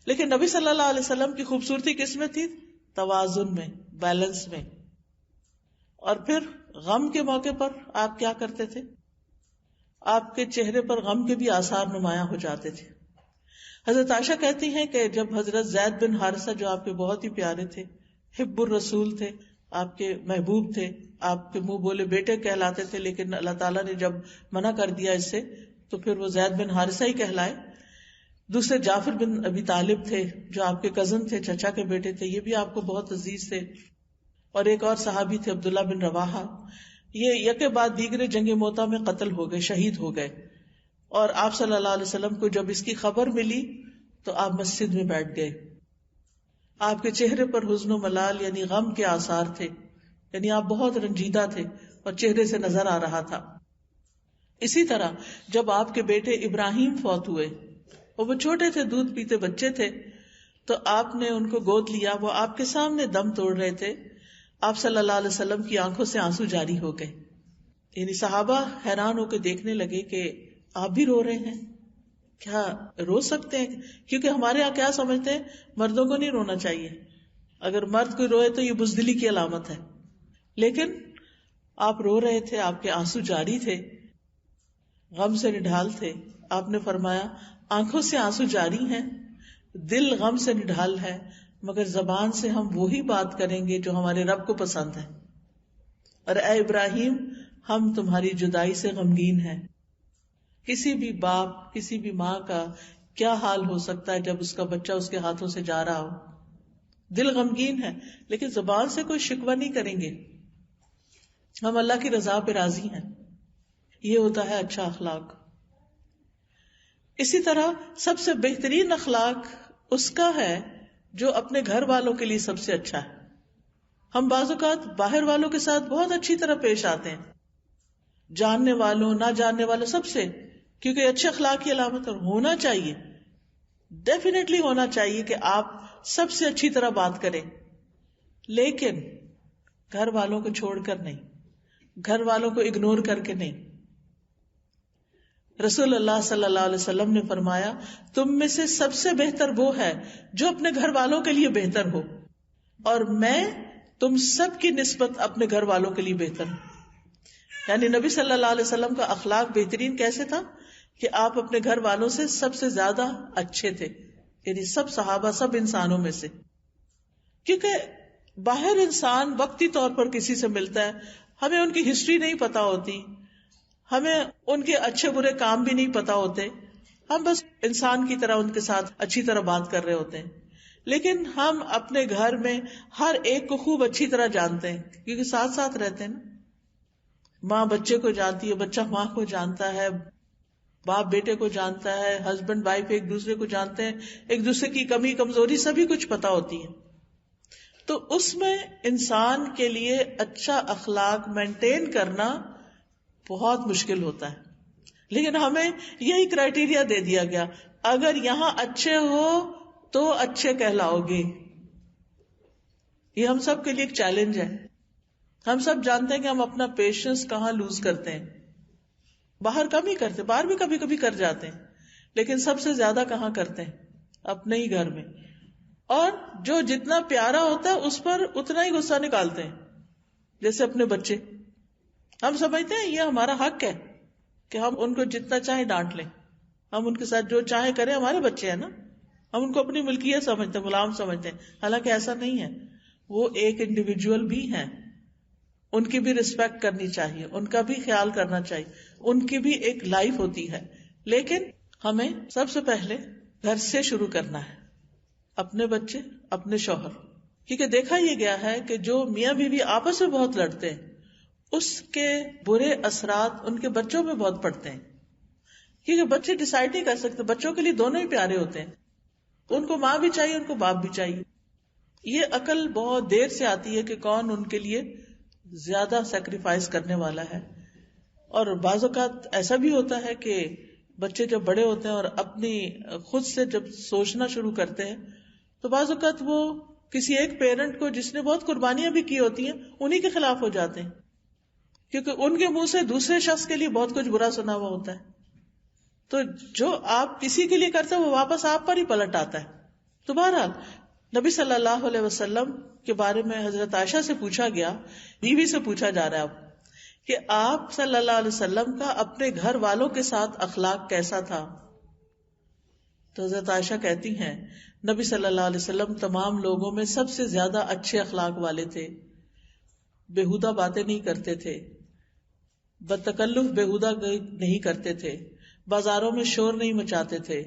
Speaker 1: لیکن نبی صلی اللہ علیہ وسلم کی خوبصورتی کس میں تھی؟ توازن میں, بیلنس میں. اور پھر غم کے موقع پر آپ کیا کرتے تھے؟ آپ کے چہرے پر غم کے بھی آثار نمایاں ہو جاتے تھے. حضرت عائشہ کہتی ہیں کہ جب حضرت زید بن حارثہ جو آپ کے بہت ہی پیارے تھے، حب الرسول تھے، آپ کے محبوب تھے، آپ کے منہ بولے بیٹے کہلاتے تھے، لیکن اللہ تعالیٰ نے جب منع کر دیا اس سے تو پھر وہ زید بن حارثہ ہی کہلائے. دوسرے جعفر بن ابی طالب تھے جو آپ کے کزن تھے، چچا کے بیٹے تھے، یہ بھی آپ کو بہت عزیز تھے. اور ایک اور صحابی تھے عبداللہ بن رواحہ، یہ یکے بعد دیگرے جنگ موتا میں قتل ہو گئے، شہید ہو گئے. اور آپ صلی اللہ علیہ وسلم کو جب اس کی خبر ملی تو آپ مسجد میں بیٹھ گئے. آپ کے چہرے پر حزن و ملال یعنی غم کے آثار تھے، یعنی آپ بہت رنجیدہ تھے اور چہرے سے نظر آ رہا تھا. اسی طرح جب آپ کے بیٹے ابراہیم فوت ہوئے اور وہ چھوٹے تھے، دودھ پیتے بچے تھے، تو آپ نے ان کو گود لیا. وہ آپ کے سامنے دم توڑ رہے تھے. آپ صلی اللہ علیہ وسلم کی آنکھوں سے آنسو جاری ہو گئے. یعنی صحابہ حیران ہو کے دیکھنے لگے کہ آپ بھی رو رہے ہیں، کیا رو سکتے ہیں؟ کیونکہ ہمارے یہاں کیا سمجھتے ہیں، مردوں کو نہیں رونا چاہیے، اگر مرد کوئی روئے تو یہ بزدلی کی علامت ہے. لیکن آپ رو رہے تھے، آپ کے آنسو جاری تھے، غم سے نڈھال تھے. آپ نے فرمایا آنکھوں سے آنسو جاری ہیں، دل غم سے نڈھال ہے، مگر زبان سے ہم وہی بات کریں گے جو ہمارے رب کو پسند ہے. اور اے ابراہیم، ہم تمہاری جدائی سے غمگین ہیں. کسی بھی باپ، کسی بھی ماں کا کیا حال ہو سکتا ہے جب اس کا بچہ اس کے ہاتھوں سے جا رہا ہو؟ دل غمگین ہے، لیکن زبان سے کوئی شکوہ نہیں کریں گے. ہم اللہ کی رضا پہ راضی ہیں. یہ ہوتا ہے اچھا اخلاق. اسی طرح سب سے بہترین اخلاق اس کا ہے جو اپنے گھر والوں کے لیے سب سے اچھا ہے. ہم بعض اوقات باہر والوں کے ساتھ بہت اچھی طرح پیش آتے ہیں، جاننے والوں نہ جاننے والوں سب سے، کیونکہ اچھے اخلاق کی علامت ہونا چاہیے، ڈیفینیٹلی ہونا چاہیے کہ آپ سب سے اچھی طرح بات کریں. لیکن گھر والوں کو چھوڑ کر نہیں، گھر والوں کو اگنور کر کے نہیں. رسول اللہ صلی اللہ علیہ وسلم نے فرمایا تم میں سے سب سے بہتر وہ ہے جو اپنے گھر والوں کے لیے بہتر ہو، اور میں تم سب کی نسبت اپنے گھر والوں کے لیے بہتر ہوں. یعنی نبی صلی اللہ علیہ وسلم کا اخلاق بہترین کیسے تھا کہ آپ اپنے گھر والوں سے سب سے زیادہ اچھے تھے، یعنی سب صحابہ، سب انسانوں میں سے. کیونکہ باہر انسان وقتی طور پر کسی سے ملتا ہے، ہمیں ان کی ہسٹری نہیں پتا ہوتی، ہمیں ان کے اچھے برے کام بھی نہیں پتا ہوتے، ہم بس انسان کی طرح ان کے ساتھ اچھی طرح بات کر رہے ہوتے ہیں. لیکن ہم اپنے گھر میں ہر ایک کو خوب اچھی طرح جانتے ہیں، کیونکہ ساتھ ساتھ رہتے ہیں نا. ماں بچے کو جانتی ہے، بچہ ماں کو جانتا ہے، باپ بیٹے کو جانتا ہے، ہسبینڈ وائف ایک دوسرے کو جانتے ہیں، ایک دوسرے کی کمی کمزوری سبھی کچھ پتا ہوتی ہے. تو اس میں انسان کے لیے اچھا اخلاق مینٹین کرنا بہت مشکل ہوتا ہے. لیکن ہمیں یہی کرائیٹیریا دے دیا گیا، اگر یہاں اچھے ہو تو اچھے کہلاؤ گے. یہ ہم سب کے لیے ایک چیلنج ہے. ہم سب جانتے ہیں کہ ہم اپنا پیشنس کہاں لوز کرتے ہیں. باہر کم ہی کرتے، باہر بھی کبھی کبھی کر جاتے ہیں، لیکن سب سے زیادہ کہاں کرتے ہیں؟ اپنے ہی گھر میں. اور جو جتنا پیارا ہوتا ہے اس پر اتنا ہی غصہ نکالتے ہیں. جیسے اپنے بچے، ہم سمجھتے ہیں یہ ہمارا حق ہے کہ ہم ان کو جتنا چاہے ڈانٹ لیں، ہم ان کے ساتھ جو چاہے کریں، ہمارے بچے ہیں نا، ہم ان کو اپنی ملکیت سمجھتے ہیں، غلام سمجھتے ہیں. حالانکہ ایسا نہیں ہے، وہ ایک انڈیویجول بھی ہیں، ان کی بھی ریسپیکٹ کرنی چاہیے، ان کا بھی خیال کرنا چاہیے، ان کی بھی ایک لائف ہوتی ہے. لیکن ہمیں سب سے پہلے گھر سے شروع کرنا ہے، اپنے بچے، اپنے شوہر. کیونکہ دیکھا یہ گیا ہے کہ جو میاں بیوی آپس میں بہت لڑتے ہیں اس کے برے اثرات ان کے بچوں میں بہت پڑتے ہیں. کیونکہ بچے ڈیسائیڈ نہیں کر سکتے، بچوں کے لیے دونوں ہی پیارے ہوتے ہیں، ان کو ماں بھی چاہیے، ان کو باپ بھی چاہیے. یہ عقل بہت دیر سے آتی ہے کہ کون ان کے لیے زیادہ سیکریفائس کرنے والا ہے. اور بعض اوقات ایسا بھی ہوتا ہے کہ بچے جب بڑے ہوتے ہیں اور اپنی خود سے جب سوچنا شروع کرتے ہیں تو بعض اوقات وہ کسی ایک پیرنٹ کو جس نے بہت قربانیاں بھی کی ہوتی ہیں انہی کے خلاف ہو جاتے ہیں، کیونکہ ان کے منہ سے دوسرے شخص کے لیے بہت کچھ برا سنا ہوا ہوتا ہے. تو جو آپ کسی کے لیے کرتے ہیں وہ واپس آپ پر ہی پلٹ آتا ہے. تو بہرحال نبی صلی اللہ علیہ وسلم کے بارے میں حضرت عائشہ سے پوچھا گیا، بیوی سے پوچھا جا رہا ہے اب کہ آپ صلی اللہ علیہ وسلم کا اپنے گھر والوں کے ساتھ اخلاق کیسا تھا؟ تو حضرت عائشہ کہتی ہیں نبی صلی اللہ علیہ وسلم تمام لوگوں میں سب سے زیادہ اچھے اخلاق والے تھے، بےہودہ باتیں نہیں کرتے تھے، بدتکلف بےہودہ نہیں کرتے تھے، بازاروں میں شور نہیں مچاتے تھے،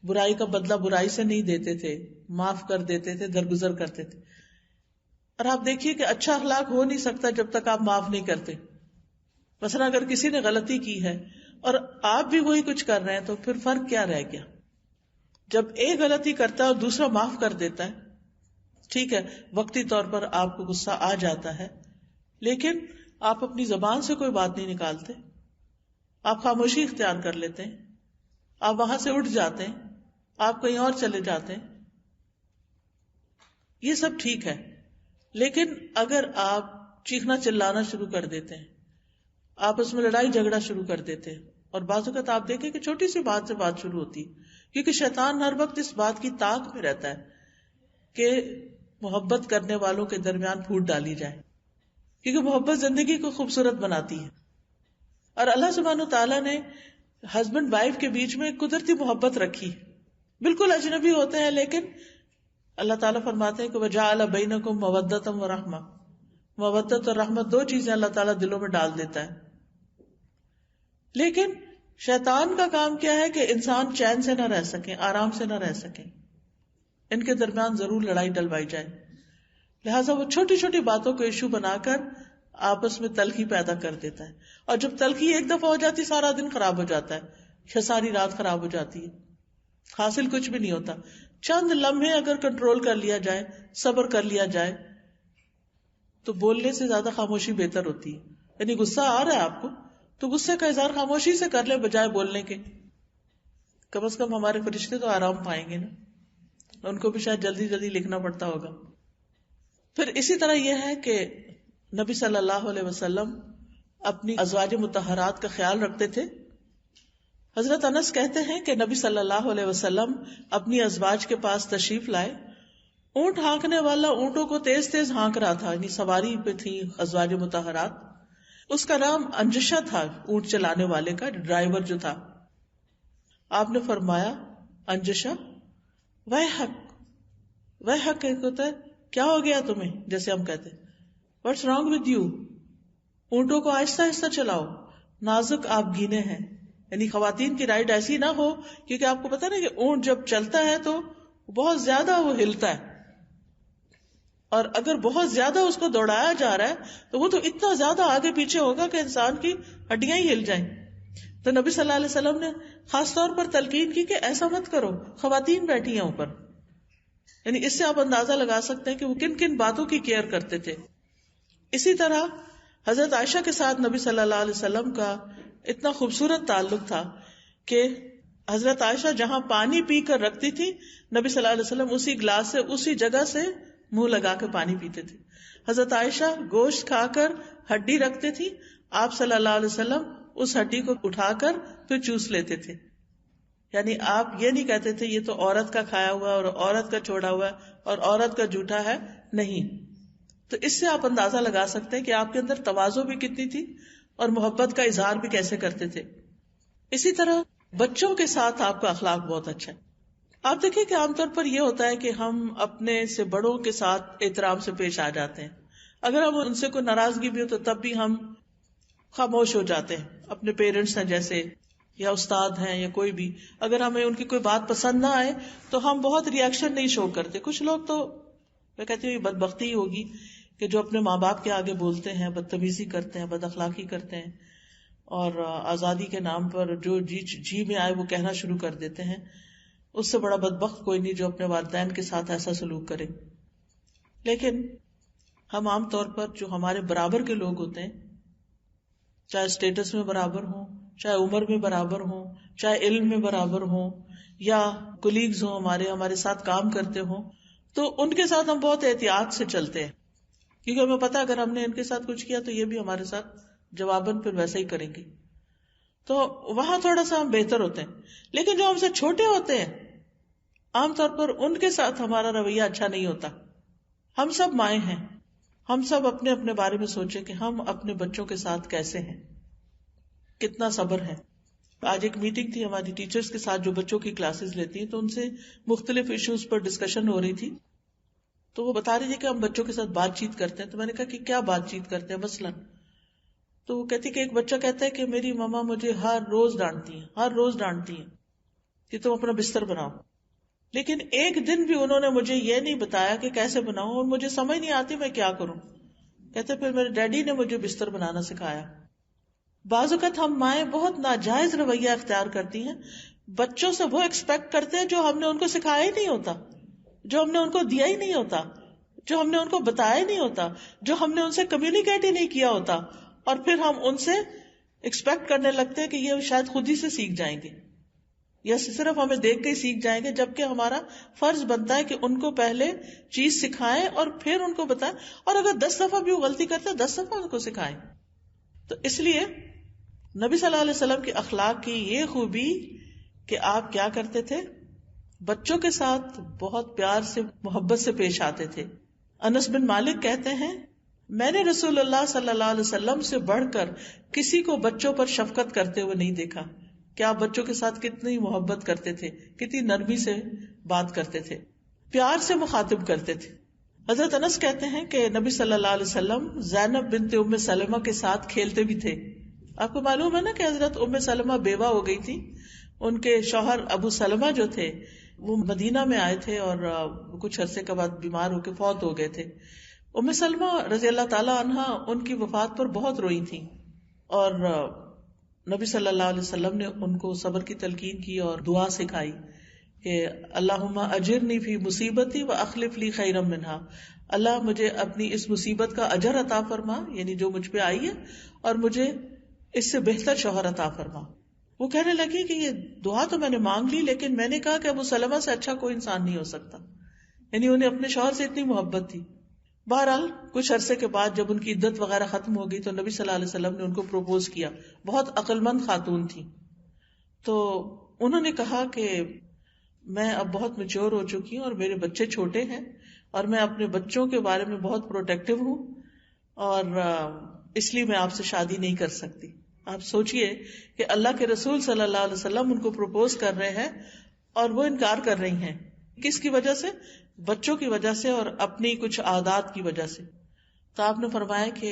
Speaker 1: برائی کا بدلہ برائی سے نہیں دیتے تھے، معاف کر دیتے تھے، درگزر کرتے تھے. اور آپ دیکھیے کہ اچھا اخلاق ہو نہیں سکتا جب تک آپ معاف نہیں کرتے. مثلا اگر کسی نے غلطی کی ہے اور آپ بھی وہی کچھ کر رہے ہیں تو پھر فرق کیا رہ گیا؟ جب ایک غلطی کرتا ہے اور دوسرا معاف کر دیتا ہے، ٹھیک ہے وقتی طور پر آپ کو غصہ آ جاتا ہے، لیکن آپ اپنی زبان سے کوئی بات نہیں نکالتے، آپ خاموشی اختیار کر لیتے ہیں، آپ وہاں سے اٹھ جاتے ہیں، آپ کہیں اور چلے جاتے ہیں، یہ سب ٹھیک ہے. لیکن اگر آپ چیخنا چلانا شروع کر دیتے ہیں، آپس میں لڑائی جھگڑا شروع کر دیتے ہیں، اور بعض اوقات آپ دیکھیں کہ چھوٹی سی بات سے بات شروع ہوتی ہے، کیونکہ شیطان ہر وقت اس بات کی طاق میں رہتا ہے کہ محبت کرنے والوں کے درمیان پھوٹ ڈالی جائے، کیونکہ محبت زندگی کو خوبصورت بناتی ہے. اور اللہ سبحانہ وتعالیٰ نے ہسبینڈ وائف کے بیچ میں ایک قدرتی محبت رکھی، بالکل اجنبی ہوتے ہیں لیکن اللہ تعالیٰ فرماتے ہیں کہ وَجَعَلَ بَيْنَكُمْ مَوَدَّةً وَرَحْمَةً، محبت اور رحمت دو چیزیں اللہ تعالیٰ دلوں میں ڈال دیتا ہے. لیکن شیطان کا کام کیا ہے کہ انسان چین سے نہ رہ سکیں، آرام سے نہ رہ سکیں، ان کے درمیان ضرور لڑائی ڈلوائی جائے. لہٰذا وہ چھوٹی چھوٹی باتوں کو ایشو بنا کر آپس میں تلخی پیدا کر دیتا ہے، اور جب تلخی ایک دفعہ ہو جاتی سارا دن خراب ہو جاتا ہے، ساری رات خراب ہو جاتی ہے، حاصل کچھ بھی نہیں ہوتا. چند لمحے اگر کنٹرول کر لیا جائے، صبر کر لیا جائے تو بولنے سے زیادہ خاموشی بہتر ہوتی ہے. یعنی غصہ آ رہا ہے آپ کو تو غصے کا اظہار خاموشی سے کر لیں بجائے بولنے کے. کم از کم ہمارے فرشتے تو آرام پائیں گے نا، ان کو بھی شاید جلدی جلدی لکھنا پڑتا ہوگا. پھر اسی طرح یہ ہے کہ نبی صلی اللہ علیہ وسلم اپنی ازواج مطہرات کا خیال رکھتے تھے. حضرت انس کہتے ہیں کہ نبی صلی اللہ علیہ وسلم اپنی ازواج کے پاس تشریف لائے، اونٹ ہانکنے والا اونٹوں کو تیز تیز ہانک رہا تھا، یعنی سواری پہ تھی ازواج مطہرات. اس کا نام انجشہ تھا، اونٹ چلانے والے کا ڈرائیور جو تھا. آپ نے فرمایا انجشہ ویحک ایک ہوتا ہے کیا ہو گیا تمہیں، جیسے ہم کہتے واٹس رانگ ود یو، اونٹوں کو آہستہ آہستہ چلاؤ، نازک آپ گینے ہیں. یعنی خواتین کی رائڈ ایسی نہ ہو، کیونکہ آپ کو پتا نا کہ اونٹ جب چلتا ہے تو بہت زیادہ وہ ہلتا ہے، اور اگر بہت زیادہ اس کو دوڑایا جا رہا ہے تو وہ تو اتنا زیادہ آگے پیچھے ہوگا کہ انسان کی ہڈیاں ہی ہل جائیں. تو نبی صلی اللہ علیہ وسلم نے خاص طور پر تلقین کی کہ ایسا مت کرو، خواتین بیٹھی ہیں اوپر. یعنی اس سے آپ اندازہ لگا سکتے ہیں کہ وہ کن کن باتوں کی کیئر کرتے تھے. اسی طرح حضرت عائشہ کے ساتھ نبی صلی اللہ علیہ وسلم کا اتنا خوبصورت تعلق تھا کہ حضرت عائشہ جہاں پانی پی کر رکھتی تھی، نبی صلی اللہ علیہ وسلم اسی گلاس سے اسی جگہ سے منہ لگا کے پانی پیتے تھے. حضرت عائشہ گوشت کھا کر ہڈی رکھتے تھی، آپ صلی اللہ علیہ وسلم اس ہڈی کو اٹھا کر پھر چوس لیتے تھے. یعنی آپ یہ نہیں کہتے تھے یہ تو عورت کا کھایا ہوا اور عورت کا چھوڑا ہوا ہے اور عورت کا جھوٹا ہے، نہیں. تو اس سے آپ اندازہ لگا سکتے ہیں کہ آپ کے اندر تواضع بھی کتنی تھی اور محبت کا اظہار بھی کیسے کرتے تھے. اسی طرح بچوں کے ساتھ آپ کا اخلاق بہت اچھا ہے. آپ دیکھیں کہ عام طور پر یہ ہوتا ہے کہ ہم اپنے سے بڑوں کے ساتھ احترام سے پیش آ جاتے ہیں. اگر ہم ان سے کوئی ناراضگی بھی ہو تو تب بھی ہم خاموش ہو جاتے ہیں. اپنے پیرنٹس ہیں جیسے، یا استاد ہیں یا کوئی بھی، اگر ہمیں ان کی کوئی بات پسند نہ آئے تو ہم بہت ریئیکشن نہیں شو کرتے. کچھ لوگ تو میں کہتی ہوں یہ بدبختی ہی ہوگی کہ جو اپنے ماں باپ کے آگے بولتے ہیں، بدتمیزی کرتے ہیں، بد اخلاقی کرتے ہیں، اور آزادی کے نام پر جو جی میں آئے وہ کہنا شروع کر دیتے ہیں. اس سے بڑا بدبخت کوئی نہیں جو اپنے والدین کے ساتھ ایسا سلوک کرے. لیکن ہم عام طور پر جو ہمارے برابر کے لوگ ہوتے ہیں، چاہے اسٹیٹس میں برابر ہوں، چاہے عمر میں برابر ہوں، چاہے علم میں برابر ہوں، یا کولیگز ہوں ہمارے ساتھ کام کرتے ہوں، تو ان کے ساتھ ہم بہت احتیاط سے چلتے ہیں، کیونکہ ہمیں پتا اگر ہم نے ان کے ساتھ کچھ کیا تو یہ بھی ہمارے ساتھ جواباً پھر ویسا ہی کریں گے. تو وہاں تھوڑا سا ہم بہتر ہوتے ہیں. لیکن جو ہم سے چھوٹے ہوتے ہیں عام طور پر ان کے ساتھ ہمارا رویہ اچھا نہیں ہوتا. ہم سب مائیں ہیں، ہم سب اپنے اپنے بارے میں سوچیں کہ ہم اپنے بچوں کے ساتھ کیسے ہیں، کتنا صبر ہے. آج ایک میٹنگ تھی ہماری ٹیچرز کے ساتھ جو بچوں کی کلاسز لیتی ہیں، تو ان سے مختلف ایشوز پر ڈسکشن ہو رہی تھی. تو وہ بتا رہی تھی کہ ہم بچوں کے ساتھ بات چیت کرتے ہیں. تو میں نے کہا کہ کیا بات چیت کرتے ہیں مثلاً؟ تو وہ کہتی کہ ایک بچہ کہتا ہے کہ میری ماما مجھے ہر روز ڈانٹتی ہیں کہ تم اپنا بستر بناؤ. لیکن ایک دن بھی انہوں نے مجھے یہ نہیں بتایا کہ کیسے بناؤں، اور مجھے سمجھ نہیں آتی میں کیا کروں. کہتے پھر میرے ڈیڈی نے مجھے بستر بنانا سکھایا. بعض اوقات ہم مائیں بہت ناجائز رویہ اختیار کرتی ہیں، بچوں سے وہ ایکسپیکٹ کرتے ہیں جو ہم نے ان کو سکھایا ہی نہیں ہوتا، جو ہم نے ان کو دیا ہی نہیں ہوتا، جو ہم نے ان کو بتایا ہی نہیں ہوتا، جو ہم نے ان سے کمیونیکیٹ ہی نہیں کیا ہوتا، اور پھر ہم ان سے ایکسپیکٹ کرنے لگتے ہیں کہ یہ شاید خود ہی سے سیکھ جائیں گے یا صرف ہمیں دیکھ کے ہی سیکھ جائیں گے، جبکہ ہمارا فرض بنتا ہے کہ ان کو پہلے چیز سکھائیں اور پھر ان کو بتائیں. اور اگر 10 دفعہ بھی وہ غلطی کرتے ہیں 10 دفعہ ان کو سکھائیں. تو اس لیے نبی صلی اللہ علیہ وسلم کے اخلاق کی یہ خوبی کہ آپ کیا کرتے تھے، بچوں کے ساتھ بہت پیار سے محبت سے پیش آتے تھے. انس بن مالک کہتے ہیں میں نے رسول اللہ صلی اللہ علیہ وسلم سے بڑھ کر کسی کو بچوں پر شفقت کرتے ہوئے نہیں دیکھا. کہ آپ بچوں کے ساتھ کتنی محبت کرتے تھے، کتنی نرمی سے بات کرتے تھے، پیار سے مخاطب کرتے تھے. حضرت انس کہتے ہیں کہ نبی صلی اللہ علیہ وسلم زینب بنت ام سلمہ کے ساتھ کھیلتے بھی تھے. آپ کو معلوم ہے نا کہ حضرت ام سلمہ بیوہ ہو گئی تھی. ان کے شوہر ابو سلمہ جو تھے وہ مدینہ میں آئے تھے اور کچھ عرصے کے بعد بیمار ہو کے فوت ہو گئے تھے. ام سلمہ رضی اللہ تعالی عنہا ان کی وفات پر بہت روئی تھی، اور نبی صلی اللہ علیہ وسلم نے ان کو صبر کی تلقین کی اور دعا سکھائی کہ اللہم اجرنی فی مصیبتی واخلف لی خیرا منہا. اللہ مجھے اپنی اس مصیبت کا اجر عطا فرما، یعنی جو مجھ پہ آئی ہے، اور مجھے اس سے بہتر شوہر عطا فرما. وہ کہنے لگی کہ یہ دعا تو میں نے مانگ لی، لیکن میں نے کہا کہ ابو سلمہ سے اچھا کوئی انسان نہیں ہو سکتا. یعنی انہیں اپنے شوہر سے اتنی محبت تھی. بہرحال کچھ عرصے کے بعد جب ان کی عدت وغیرہ ختم ہو گئی تو نبی صلی اللہ علیہ وسلم نے ان کو پروپوز کیا. بہت عقل مند خاتون تھی. تو انہوں نے کہا کہ میں اب بہت میچور ہو چکی ہوں اور میرے بچے چھوٹے ہیں، اور میں اپنے بچوں کے بارے میں بہت پروٹیکٹیو ہوں، اور اس لیے میں آپ سے شادی نہیں کر سکتی. آپ سوچئے کہ اللہ کے رسول صلی اللہ علیہ وسلم ان کو پروپوز کر رہے ہیں اور وہ انکار کر رہی ہیں. کس کی وجہ سے؟ بچوں کی وجہ سے اور اپنی کچھ عادات کی وجہ سے. تو آپ نے فرمایا کہ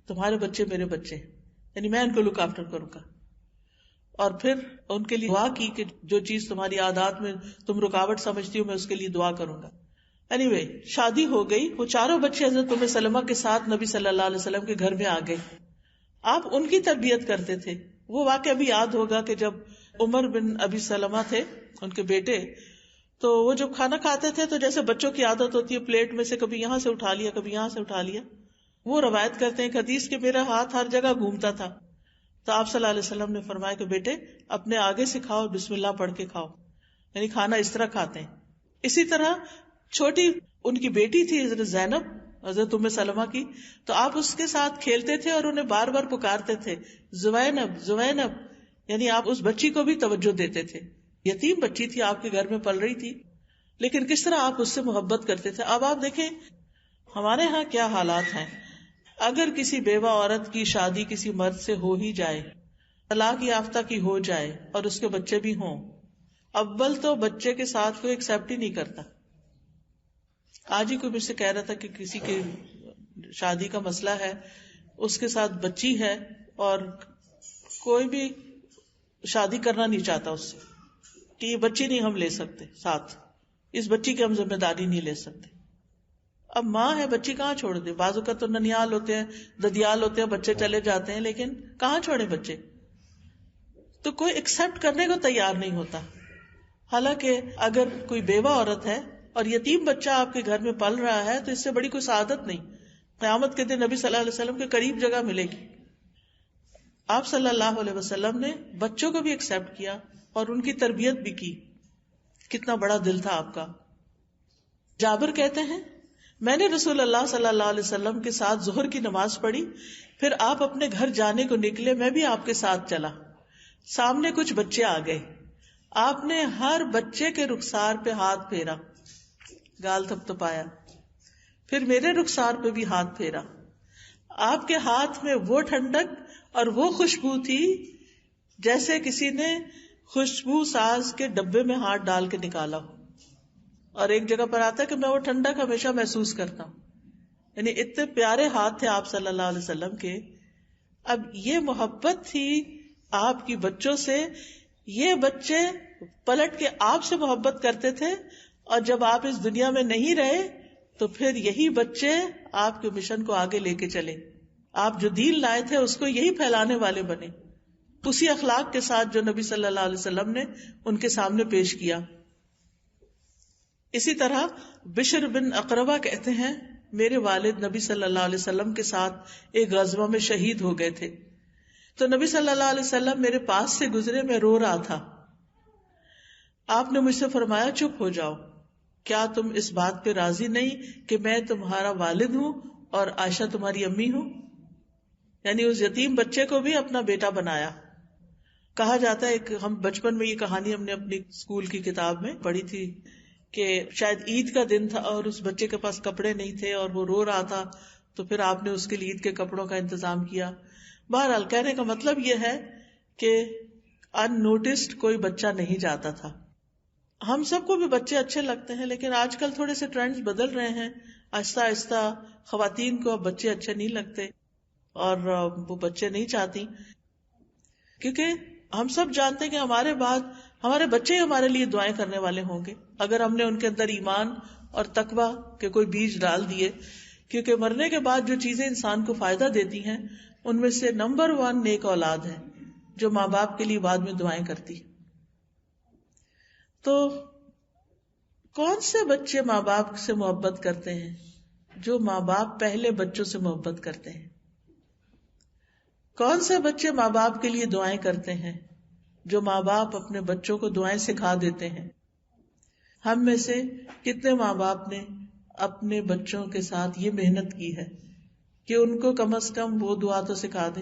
Speaker 1: تمہارے بچے میرے بچے، یعنی میں ان کو لک آفٹر کروں گا. اور پھر ان کے لیے دعا کی کہ جو چیز تمہاری عادات میں تم رکاوٹ سمجھتی ہو میں اس کے لیے دعا کروں گا. anyway, شادی ہو گئی. وہ چاروں بچے حضرت ام سلمہ کے ساتھ نبی صلی اللہ علیہ وسلم کے گھر میں آ گئے. آپ ان کی تربیت کرتے تھے. وہ واقعہ بھی یاد ہوگا کہ جب عمر بن ابی سلمہ تھے ان کے بیٹے، تو وہ جب کھانا کھاتے تھے تو جیسے بچوں کی عادت ہوتی ہے پلیٹ میں سے کبھی یہاں سے اٹھا لیا کبھی یہاں سے اٹھا لیا. وہ روایت کرتے ہیں کہ حدیث کہ میرا ہاتھ ہر جگہ گھومتا تھا. تو آپ صلی اللہ علیہ وسلم نے فرمایا کہ بیٹے اپنے آگے سے کھاؤ، بسم اللہ پڑھ کے کھاؤ، یعنی کھانا اس طرح کھاتے ہیں. اسی طرح چھوٹی ان کی بیٹی تھی حضرت زینب حضرت ام سلمہ کی، تو آپ اس کے ساتھ کھیلتے تھے اور انہیں بار بار پکارتے تھے زوینب زوینب، یعنی آپ اس بچی کو بھی توجہ دیتے تھے. یتیم بچی تھی، آپ کے گھر میں پل رہی تھی، لیکن کس طرح آپ اس سے محبت کرتے تھے. اب آپ دیکھیں ہمارے ہاں کیا حالات ہیں. اگر کسی بیوہ عورت کی شادی کسی مرد سے ہو ہی جائے، طلاق یافتہ کی ہو جائے اور اس کے بچے بھی ہوں، اول تو بچے کے ساتھ کوئی ایکسپٹ ہی نہیں کرتا. آج ہی کوئی مجھ سے کہہ رہا تھا کہ کسی کی شادی کا مسئلہ ہے، اس کے ساتھ بچی ہے اور کوئی بھی شادی کرنا نہیں چاہتا اس سے، کہ یہ بچی نہیں ہم لے سکتے ساتھ، اس بچی کی ہم ذمہ داری نہیں لے سکتے. اب ماں ہے، بچی کہاں چھوڑ دے؟ بعض اوقات تو ننیال ہوتے ہیں، ددیال ہوتے ہیں، بچے چلے جاتے ہیں، لیکن کہاں چھوڑے بچے؟ تو کوئی ایکسپٹ کرنے کو تیار نہیں ہوتا. حالانکہ اگر کوئی بیوہ عورت ہے اور یتیم بچہ آپ کے گھر میں پل رہا ہے تو اس سے بڑی کوئی سعادت نہیں. قیامت کے دن نبی صلی اللہ علیہ وسلم کے قریب جگہ ملے گی. آپ صلی اللہ علیہ وسلم نے بچوں کو بھی ایکسپٹ کیا اور ان کی تربیت بھی کی. کتنا بڑا دل تھا آپ کا. جابر کہتے ہیں میں نے رسول اللہ صلی اللہ علیہ وسلم کے ساتھ ظہر کی نماز پڑھی، پھر آپ اپنے گھر جانے کو نکلے، میں بھی آپ کے ساتھ چلا. سامنے کچھ بچے آ گئے، آپ نے ہر بچے کے رخسار پہ ہاتھ پھیرا، گال تھپتھپایا، پھر میرے رخسار پہ بھی ہاتھ پھیرا. آپ کے ہاتھ میں وہ ٹھنڈک اور وہ خوشبو تھی جیسے کسی نے خوشبو ساز کے ڈبے میں ہاتھ ڈال کے نکالا ہو. اور ایک جگہ پر آتا ہے کہ میں وہ ٹھنڈک ہمیشہ محسوس کرتا ہوں. یعنی اتنے پیارے ہاتھ تھے آپ صلی اللہ علیہ وسلم کے. اب یہ محبت تھی آپ کی بچوں سے. یہ بچے پلٹ کے آپ سے محبت کرتے تھے، اور جب آپ اس دنیا میں نہیں رہے تو پھر یہی بچے آپ کے مشن کو آگے لے کے چلے. آپ جو دین لائے تھے اس کو یہی پھیلانے والے بنے، اسی اخلاق کے ساتھ جو نبی صلی اللہ علیہ وسلم نے ان کے سامنے پیش کیا. اسی طرح بشر بن اقربہ کہتے ہیں میرے والد نبی صلی اللہ علیہ وسلم کے ساتھ ایک غزوہ میں شہید ہو گئے تھے. تو نبی صلی اللہ علیہ وسلم میرے پاس سے گزرے، میں رو رہا تھا. آپ نے مجھ سے فرمایا چپ ہو جاؤ، کیا تم اس بات پہ راضی نہیں کہ میں تمہارا والد ہوں اور عائشہ تمہاری امی ہوں؟ یعنی اس یتیم بچے کو بھی اپنا بیٹا بنایا. کہا جاتا ہے کہ ہم بچپن میں یہ کہانی ہم نے اپنی اسکول کی کتاب میں پڑھی تھی کہ شاید عید کا دن تھا اور اس بچے کے پاس کپڑے نہیں تھے اور وہ رو رہا تھا، تو پھر آپ نے اس کے لیے عید کے کپڑوں کا انتظام کیا. بہرحال کہنے کا مطلب یہ ہے کہ ان نوٹسڈ کوئی بچہ نہیں جاتا تھا. ہم سب کو بھی بچے اچھے لگتے ہیں، لیکن آج کل تھوڑے سے ٹرینڈز بدل رہے ہیں. آہستہ آہستہ خواتین کو اب بچے اچھے نہیں لگتے اور وہ بچے نہیں چاہتی، کیونکہ ہم سب جانتے ہیں کہ ہمارے بعد ہمارے بچے ہی ہمارے لیے دعائیں کرنے والے ہوں گے اگر ہم نے ان کے اندر ایمان اور تقویٰ کے کوئی بیج ڈال دیے. کیونکہ مرنے کے بعد جو چیزیں انسان کو فائدہ دیتی ہیں ان میں سے نمبر 1 نیک اولاد ہے جو ماں باپ کے لیے بعد میں دعائیں کرتی. تو کون سے بچے ماں باپ سے محبت کرتے ہیں؟ جو ماں باپ پہلے بچوں سے محبت کرتے ہیں. کون سے بچے ماں باپ کے لیے دعائیں کرتے ہیں؟ جو ماں باپ اپنے بچوں کو دعائیں سکھا دیتے ہیں. ہم میں سے کتنے ماں باپ نے اپنے بچوں کے ساتھ یہ محنت کی ہے کہ ان کو کم از کم وہ دعا تو سکھا دے،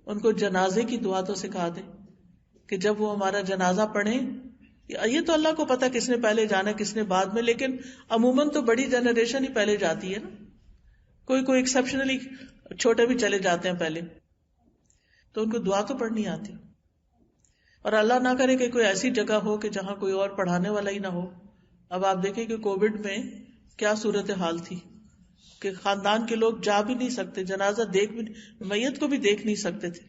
Speaker 1: ان کو جنازے کی دعا تو سکھا دے کہ جب وہ ہمارا جنازہ پڑھیں. یہ تو اللہ کو پتا کس نے پہلے جانا کس نے بعد میں، لیکن عموماً تو بڑی جنریشن ہی پہلے جاتی ہے نا. کوئی ایکسیپشنلی چھوٹے بھی چلے جاتے ہیں پہلے، تو ان کو دعا تو پڑھنی آتی. اور اللہ نہ کرے کہ کوئی ایسی جگہ ہو کہ جہاں کوئی اور پڑھانے والا ہی نہ ہو. اب آپ دیکھیں کہ کووڈ میں کیا صورتحال تھی کہ خاندان کے لوگ جا بھی نہیں سکتے، جنازہ دیکھ بھی میت کو بھی دیکھ نہیں سکتے تھے.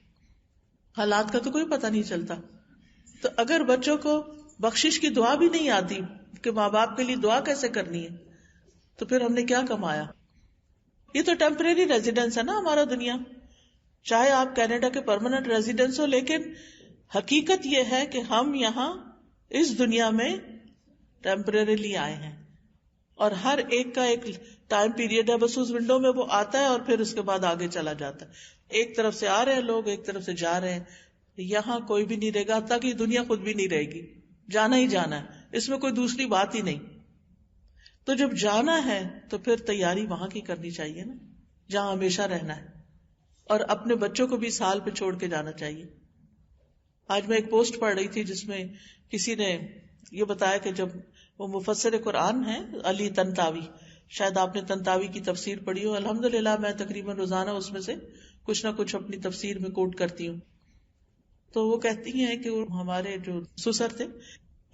Speaker 1: حالات کا تو کوئی پتہ نہیں چلتا. تو اگر بچوں کو بخشش کی دعا بھی نہیں آتی کہ ماں باپ کے لیے دعا کیسے کرنی ہے، تو پھر ہم نے کیا کمایا؟ یہ تو ٹیمپریری ریزیڈنس ہے نا ہمارا دنیا، چاہے آپ کینیڈا کے پرماننٹ ریزیڈنس ہو، لیکن حقیقت یہ ہے کہ ہم یہاں اس دنیا میں ٹیمپریریلی آئے ہیں اور ہر ایک کا ایک ٹائم پیریڈ ہے. بس اس ونڈو میں وہ آتا ہے اور پھر اس کے بعد آگے چلا جاتا ہے. ایک طرف سے آ رہے ہیں لوگ، ایک طرف سے جا رہے ہیں. یہاں کوئی بھی نہیں رہے گا، حتیٰ کہ دنیا خود بھی نہیں رہے گی. جانا ہی جانا ہے، اس میں کوئی دوسری بات ہی نہیں. تو جب جانا ہے تو پھر تیاری وہاں کی کرنی چاہیے نا جہاں ہمیشہ رہنا ہے، اور اپنے بچوں کو بھی سال پہ چھوڑ کے جانا چاہیے. آج میں ایک پوسٹ پڑھ رہی تھی جس میں کسی نے یہ بتایا کہ جب وہ مفسر قرآن ہیں علی طنطاوی، شاید آپ نے طنطاوی کی تفسیر پڑھی ہو. الحمدللہ میں تقریباً روزانہ اس میں سے کچھ نہ کچھ اپنی تفسیر میں کوٹ کرتی ہوں. تو وہ کہتی ہیں کہ ہمارے جو سسر تھے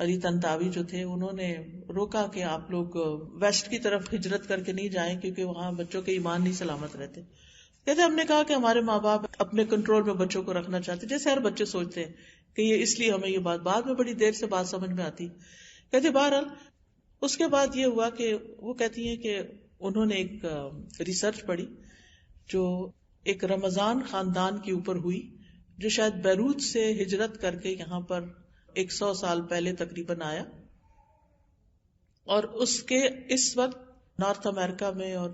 Speaker 1: علی طنطاوی جو تھے، انہوں نے روکا کہ آپ لوگ ویسٹ کی طرف ہجرت کر کے نہیں جائیں کیونکہ وہاں بچوں کے ایمان نہیں سلامت رہتے. کہتے ہم نے کہا کہ ہمارے ماں باپ اپنے کنٹرول میں بچوں کو رکھنا چاہتے، جیسے ہر بچے سوچتے ہیں کہ یہ اس لیے ہمیں یہ بات بعد میں بڑی دیر سے بات سمجھ میں آتی. کہتے بہرحال اس کے بعد یہ ہوا کہ وہ کہتی ہیں کہ انہوں نے ایک ریسرچ پڑھی جو ایک رمضان خاندان کے اوپر ہوئی جو شاید بیروت سے ہجرت کر کے یہاں پر 100 سال پہلے تقریباً آیا، اور اس کے اس وقت نارتھ امریکہ میں اور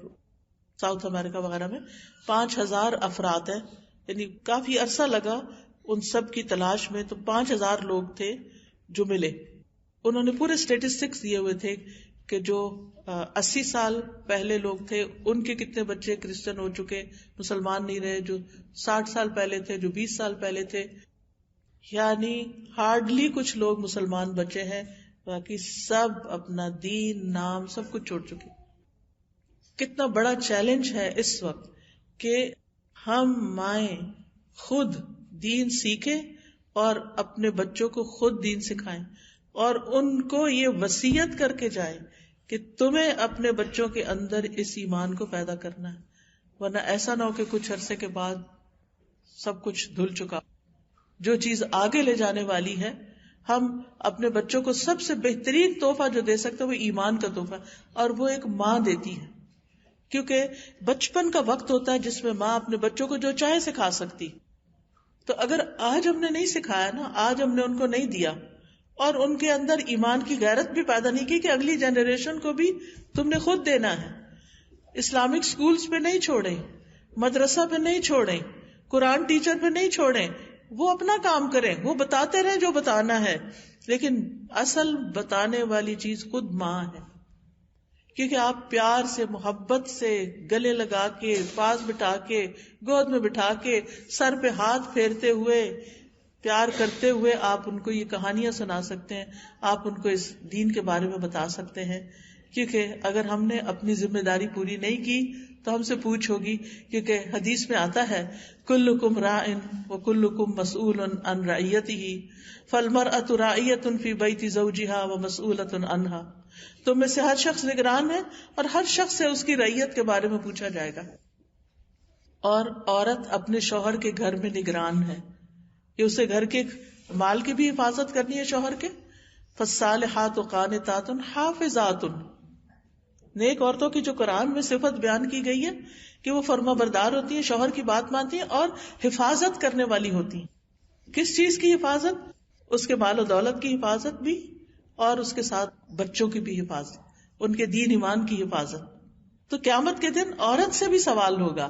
Speaker 1: ساؤتھ امریکہ وغیرہ میں 5000 افراد ہیں. یعنی کافی عرصہ لگا ان سب کی تلاش میں، تو 5000 لوگ تھے جو ملے. انہوں نے پورے اسٹیٹسٹکس دیے ہوئے تھے کہ جو 80 سال پہلے لوگ تھے ان کے کتنے بچے کرسچن ہو چکے، مسلمان نہیں رہے، جو 60 سال پہلے تھے، جو 20 سال پہلے تھے. یعنی ہارڈلی کچھ لوگ مسلمان بچے ہیں، باقی سب اپنا دین نام سب کچھ چھوڑ چکے. کتنا بڑا چیلنج ہے اس وقت کہ ہم مائیں خود دین سیکھیں اور اپنے بچوں کو خود دین سکھائیں اور ان کو یہ وصیت کر کے جائیں کہ تمہیں اپنے بچوں کے اندر اس ایمان کو پیدا کرنا ہے، ورنہ ایسا نہ ہو کہ کچھ عرصے کے بعد سب کچھ دھل چکا. جو چیز آگے لے جانے والی ہے، ہم اپنے بچوں کو سب سے بہترین تحفہ جو دے سکتے ہیں وہ ایمان کا تحفہ، اور وہ ایک ماں دیتی ہے. کیونکہ بچپن کا وقت ہوتا ہے جس میں ماں اپنے بچوں کو جو چاہے سکھا سکتی. تو اگر آج ہم نے نہیں سکھایا نا، آج ہم نے ان کو نہیں دیا اور ان کے اندر ایمان کی غیرت بھی پیدا نہیں کی کہ اگلی جنریشن کو بھی تم نے خود دینا ہے. اسلامک سکولز پہ نہیں چھوڑیں، مدرسہ پہ نہیں چھوڑیں، قرآن ٹیچر پہ نہیں چھوڑیں، وہ اپنا کام کریں، وہ بتاتے رہیں جو بتانا ہے، لیکن اصل بتانے والی چیز خود ماں ہے. کیونکہ آپ پیار سے، محبت سے، گلے لگا کے، پاس بٹھا کے، گود میں بٹھا کے، سر پہ ہاتھ پھیرتے ہوئے، پیار کرتے ہوئے آپ ان کو یہ کہانیاں سنا سکتے ہیں، آپ ان کو اس دین کے بارے میں بتا سکتے ہیں. کیونکہ اگر ہم نے اپنی ذمہ داری پوری نہیں کی تو ہم سے پوچھ ہوگی. کیونکہ حدیث میں آتا ہے کلکم راعٍ وکلکم مسئول عن رعیتہ فالمرأة راعیۃ فی بیت زوجہا ومسئولۃ عنہا. تم میں سے ہر شخص نگران ہے اور ہر شخص سے اس کی رعیت کے بارے میں پوچھا جائے گا. اور عورت اپنے شوہر کے گھر میں نگران ہے کہ اسے گھر کے مال کی بھی حفاظت کرنی ہے شوہر کے. فالصالحات قانتات حافظات. نیک عورتوں کی جو قرآن میں صفت بیان کی گئی ہے کہ وہ فرما بردار ہوتی ہیں، شوہر کی بات مانتی ہیں اور حفاظت کرنے والی ہوتی ہیں. کس چیز کی حفاظت؟ اس کے مال و دولت کی حفاظت بھی اور اس کے ساتھ بچوں کی بھی حفاظت، ان کے دین ایمان کی حفاظت. تو قیامت کے دن عورت سے بھی سوال ہوگا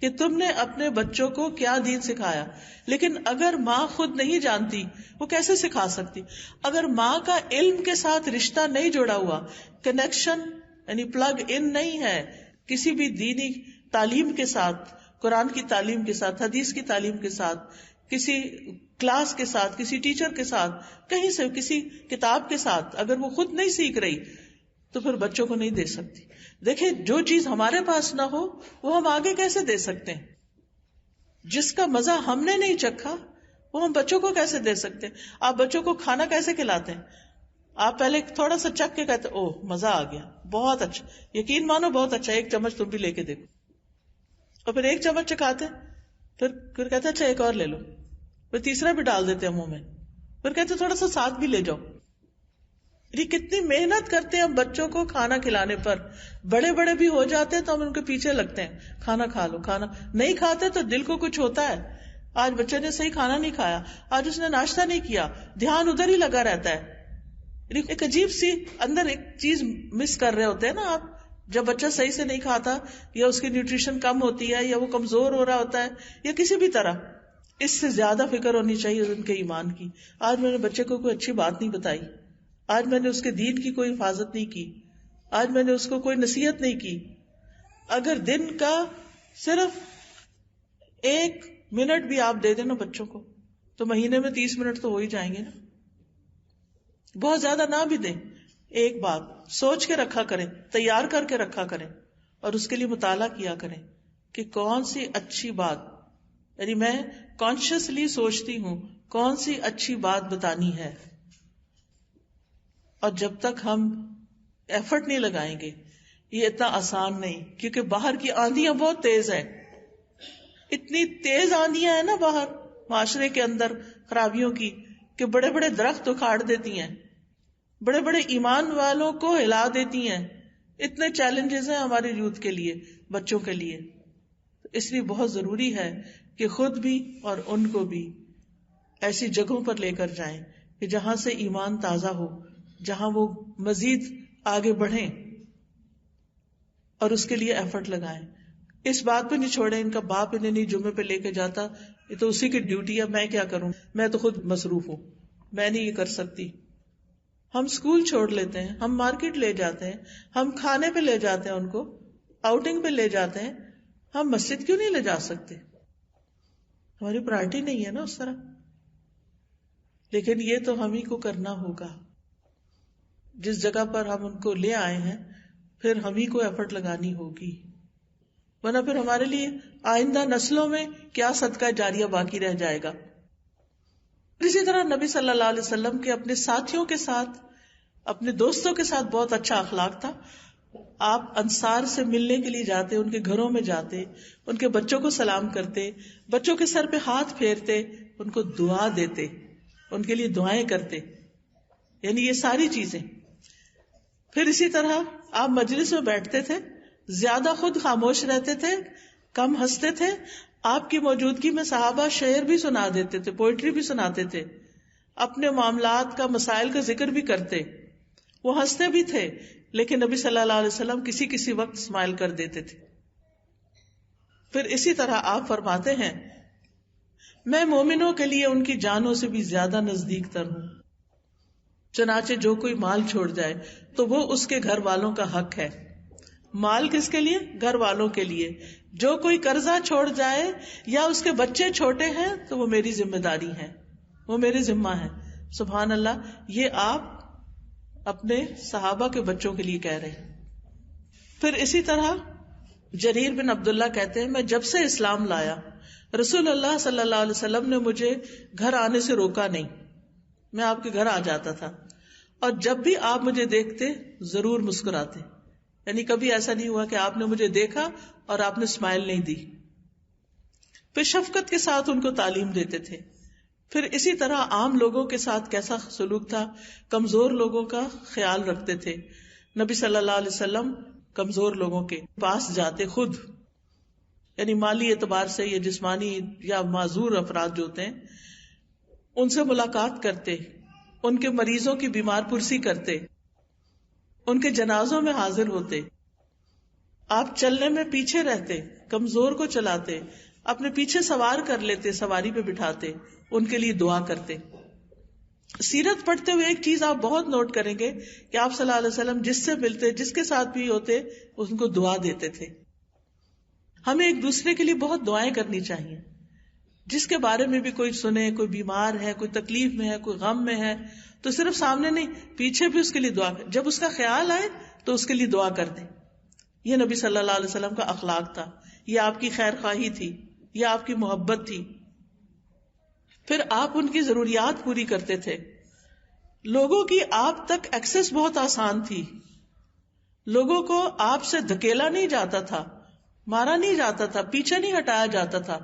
Speaker 1: کہ تم نے اپنے بچوں کو کیا دین سکھایا. لیکن اگر ماں خود نہیں جانتی وہ کیسے سکھا سکتی؟ اگر ماں کا علم کے ساتھ رشتہ نہیں جڑا ہوا، کنیکشن یعنی پلگ ان نہیں ہے کسی بھی دینی تعلیم کے ساتھ، قرآن کی تعلیم کے ساتھ، حدیث کی تعلیم کے ساتھ، کسی کلاس کے ساتھ، کسی ٹیچر کے ساتھ، کہیں سے کسی کتاب کے ساتھ، اگر وہ خود نہیں سیکھ رہی تو پھر بچوں کو نہیں دے سکتی. دیکھیں جو چیز ہمارے پاس نہ ہو وہ ہم آگے کیسے دے سکتے ہیں؟ جس کا مزہ ہم نے نہیں چکھا وہ ہم بچوں کو کیسے دے سکتے ہیں؟ آپ بچوں کو کھانا کیسے کھلاتے ہیں؟ آپ پہلے تھوڑا سا چکھ کے کہتے اوہ مزہ آ گیا، بہت اچھا، یقین مانو بہت اچھا، ایک چمچ تم بھی لے کے دیکھو. اور پھر ایک چمچ چکھاتے، پھر کہتے اچھا ایک اور لے لو، پھر تیسرا بھی ڈال دیتے ہیں منہ میں، پھر کہتے تھوڑا سا ساتھ بھی لے جاؤ. یہ کتنی محنت کرتے ہیں ہم بچوں کو کھانا کھلانے پر. بڑے بڑے بھی ہو جاتے ہیں تو ہم ان کے پیچھے لگتے ہیں، کھانا کھا لو، کھانا نہیں کھاتے تو دل کو کچھ ہوتا ہے. آج بچے نے صحیح کھانا نہیں کھایا، آج اس نے ناشتہ نہیں کیا، دھیان ادھر ہی لگا رہتا ہے. ایک عجیب سی اندر ایک چیز مس کر رہے ہوتے ہیں نا آپ. جب بچہ صحیح سے نہیں کھاتا یا اس کی نیوٹریشن کم ہوتی ہے یا وہ کمزور ہو رہا ہوتا ہے یا کسی بھی طرح، اس سے زیادہ فکر ہونی چاہیے ان کے ایمان کی. آج میں نے بچے کو کوئی اچھی بات نہیں بتائی، آج میں نے اس کے دین کی کوئی حفاظت نہیں کی، آج میں نے اس کو کوئی نصیحت نہیں کی. اگر دن کا صرف 1 منٹ بھی آپ دے دیں نا بچوں کو تو مہینے میں 30 منٹ تو ہو ہی جائیں گے نا. بہت زیادہ نہ بھی دیں، ایک بات سوچ کے رکھا کریں، تیار کر کے رکھا کریں اور اس کے لیے مطالعہ کیا کریں کہ کون سی اچھی بات، یعنی میں کانشیسلی سوچتی ہوں کون سی اچھی بات بتانی ہے. اور جب تک ہم ایفرٹ نہیں لگائیں گے یہ اتنا آسان نہیں، کیونکہ باہر کی آندیاں بہت تیز ہیں. اتنی تیز آندیاں ہیں نا باہر معاشرے کے اندر خرابیوں کی کہ بڑے بڑے درخت اکھاڑ دیتی ہیں، بڑے بڑے ایمان والوں کو ہلا دیتی ہیں. اتنے چیلنجز ہیں ہمارے یوتھ کے لیے، بچوں کے لیے. اس لیے بہت ضروری ہے کہ خود بھی اور ان کو بھی ایسی جگہوں پر لے کر جائیں کہ جہاں سے ایمان تازہ ہو، جہاں وہ مزید آگے بڑھیں اور اس کے لیے ایفرٹ لگائیں. اس بات پہ نہیں چھوڑیں ان کا باپ انہیں نہیں جمعے پہ لے کے جاتا، یہ تو اسی کی ڈیوٹی ہے، میں کیا کروں، میں تو خود مصروف ہوں، میں نہیں یہ کر سکتی. ہم اسکول چھوڑ لیتے ہیں، ہم مارکیٹ لے جاتے ہیں، ہم کھانے پہ لے جاتے ہیں، ان کو آؤٹنگ پہ لے جاتے ہیں، ہم مسجد کیوں نہیں لے جا سکتے؟ ہماری پرائرٹی نہیں ہے نا اس طرح. لیکن یہ تو ہم ہی کو کرنا ہوگا. جس جگہ پر ہم ان کو لے آئے ہیں پھر ہم ہی کو ایفرٹ لگانی ہوگی، ورنہ پھر ہمارے لیے آئندہ نسلوں میں کیا صدقہ جاریہ باقی رہ جائے گا. اسی طرح نبی صلی اللہ علیہ وسلم کے اپنے ساتھیوں کے ساتھ، اپنے دوستوں کے ساتھ بہت اچھا اخلاق تھا. آپ انصار سے ملنے کے لیے جاتے، ان کے گھروں میں جاتے، ان کے بچوں کو سلام کرتے، بچوں کے سر پہ ہاتھ پھیرتے، ان کو دعا دیتے، ان کے لیے دعائیں کرتے، یعنی یہ ساری چیزیں. پھر اسی طرح آپ مجلس میں بیٹھتے تھے، زیادہ خود خاموش رہتے تھے، کم ہنستے تھے. آپ کی موجودگی میں صحابہ شعر بھی سنا دیتے تھے، پوئٹری بھی سناتے تھے، اپنے معاملات کا، مسائل کا ذکر بھی کرتے. وہ ہنستے بھی تھے، لیکن نبی صلی اللہ علیہ وسلم کسی وقت اسمائل کر دیتے تھے. پھر اسی طرح آپ فرماتے ہیں، میں مومنوں کے لیے ان کی جانوں سے بھی زیادہ نزدیک تر ہوں. چنانچہ جو کوئی مال چھوڑ جائے تو وہ اس کے گھر والوں کا حق ہے. مال کس کے لیے؟ گھر والوں کے لیے. جو کوئی قرضہ چھوڑ جائے یا اس کے بچے چھوٹے ہیں تو وہ میری ذمہ داری ہے، وہ میرے ذمہ ہے. سبحان اللہ، یہ آپ اپنے صحابہ کے بچوں کے لیے کہہ رہے ہیں. پھر اسی طرح جریر بن عبداللہ کہتے ہیں، میں جب سے اسلام لایا رسول اللہ صلی اللہ علیہ وسلم نے مجھے گھر آنے سے روکا نہیں. میں آپ کے گھر آ جاتا تھا اور جب بھی آپ مجھے دیکھتے ضرور مسکراتے، یعنی کبھی ایسا نہیں ہوا کہ آپ نے مجھے دیکھا اور آپ نے اسمائل نہیں دی. پھر شفقت کے ساتھ ان کو تعلیم دیتے تھے. پھر اسی طرح عام لوگوں کے ساتھ کیسا سلوک تھا، کمزور لوگوں کا خیال رکھتے تھے. نبی صلی اللہ علیہ وسلم کمزور لوگوں کے پاس جاتے خود، یعنی مالی اعتبار سے یا جسمانی یا معذور افراد جو ہوتے ہیں ان سے ملاقات کرتے، ان کے مریضوں کی بیمار پرسی کرتے، ان کے جنازوں میں حاضر ہوتے. آپ چلنے میں پیچھے رہتے، کمزور کو چلاتے، اپنے پیچھے سوار کر لیتے، سواری پہ بٹھاتے، ان کے لیے دعا کرتے. سیرت پڑھتے ہوئے ایک چیز آپ بہت نوٹ کریں گے کہ آپ صلی اللہ علیہ وسلم جس سے ملتے، جس کے ساتھ بھی ہوتے، ان کو دعا دیتے تھے. ہمیں ایک دوسرے کے لیے بہت دعائیں کرنی چاہیے. جس کے بارے میں بھی کوئی سنے، کوئی بیمار ہے، کوئی تکلیف میں ہے، کوئی غم میں ہے، تو صرف سامنے نہیں، پیچھے بھی اس کے لیے دعا کر. جب اس کا خیال آئے تو اس کے لیے دعا کر دیں. یہ نبی صلی اللہ علیہ وسلم کا اخلاق تھا، یہ آپ کی خیر خواہی تھی، یہ آپ کی محبت تھی. پھر آپ ان کی ضروریات پوری کرتے تھے. لوگوں کی آپ تک ایکسس بہت آسان تھی. لوگوں کو آپ سے دھکیلا نہیں جاتا تھا، مارا نہیں جاتا تھا، پیچھے نہیں ہٹایا جاتا تھا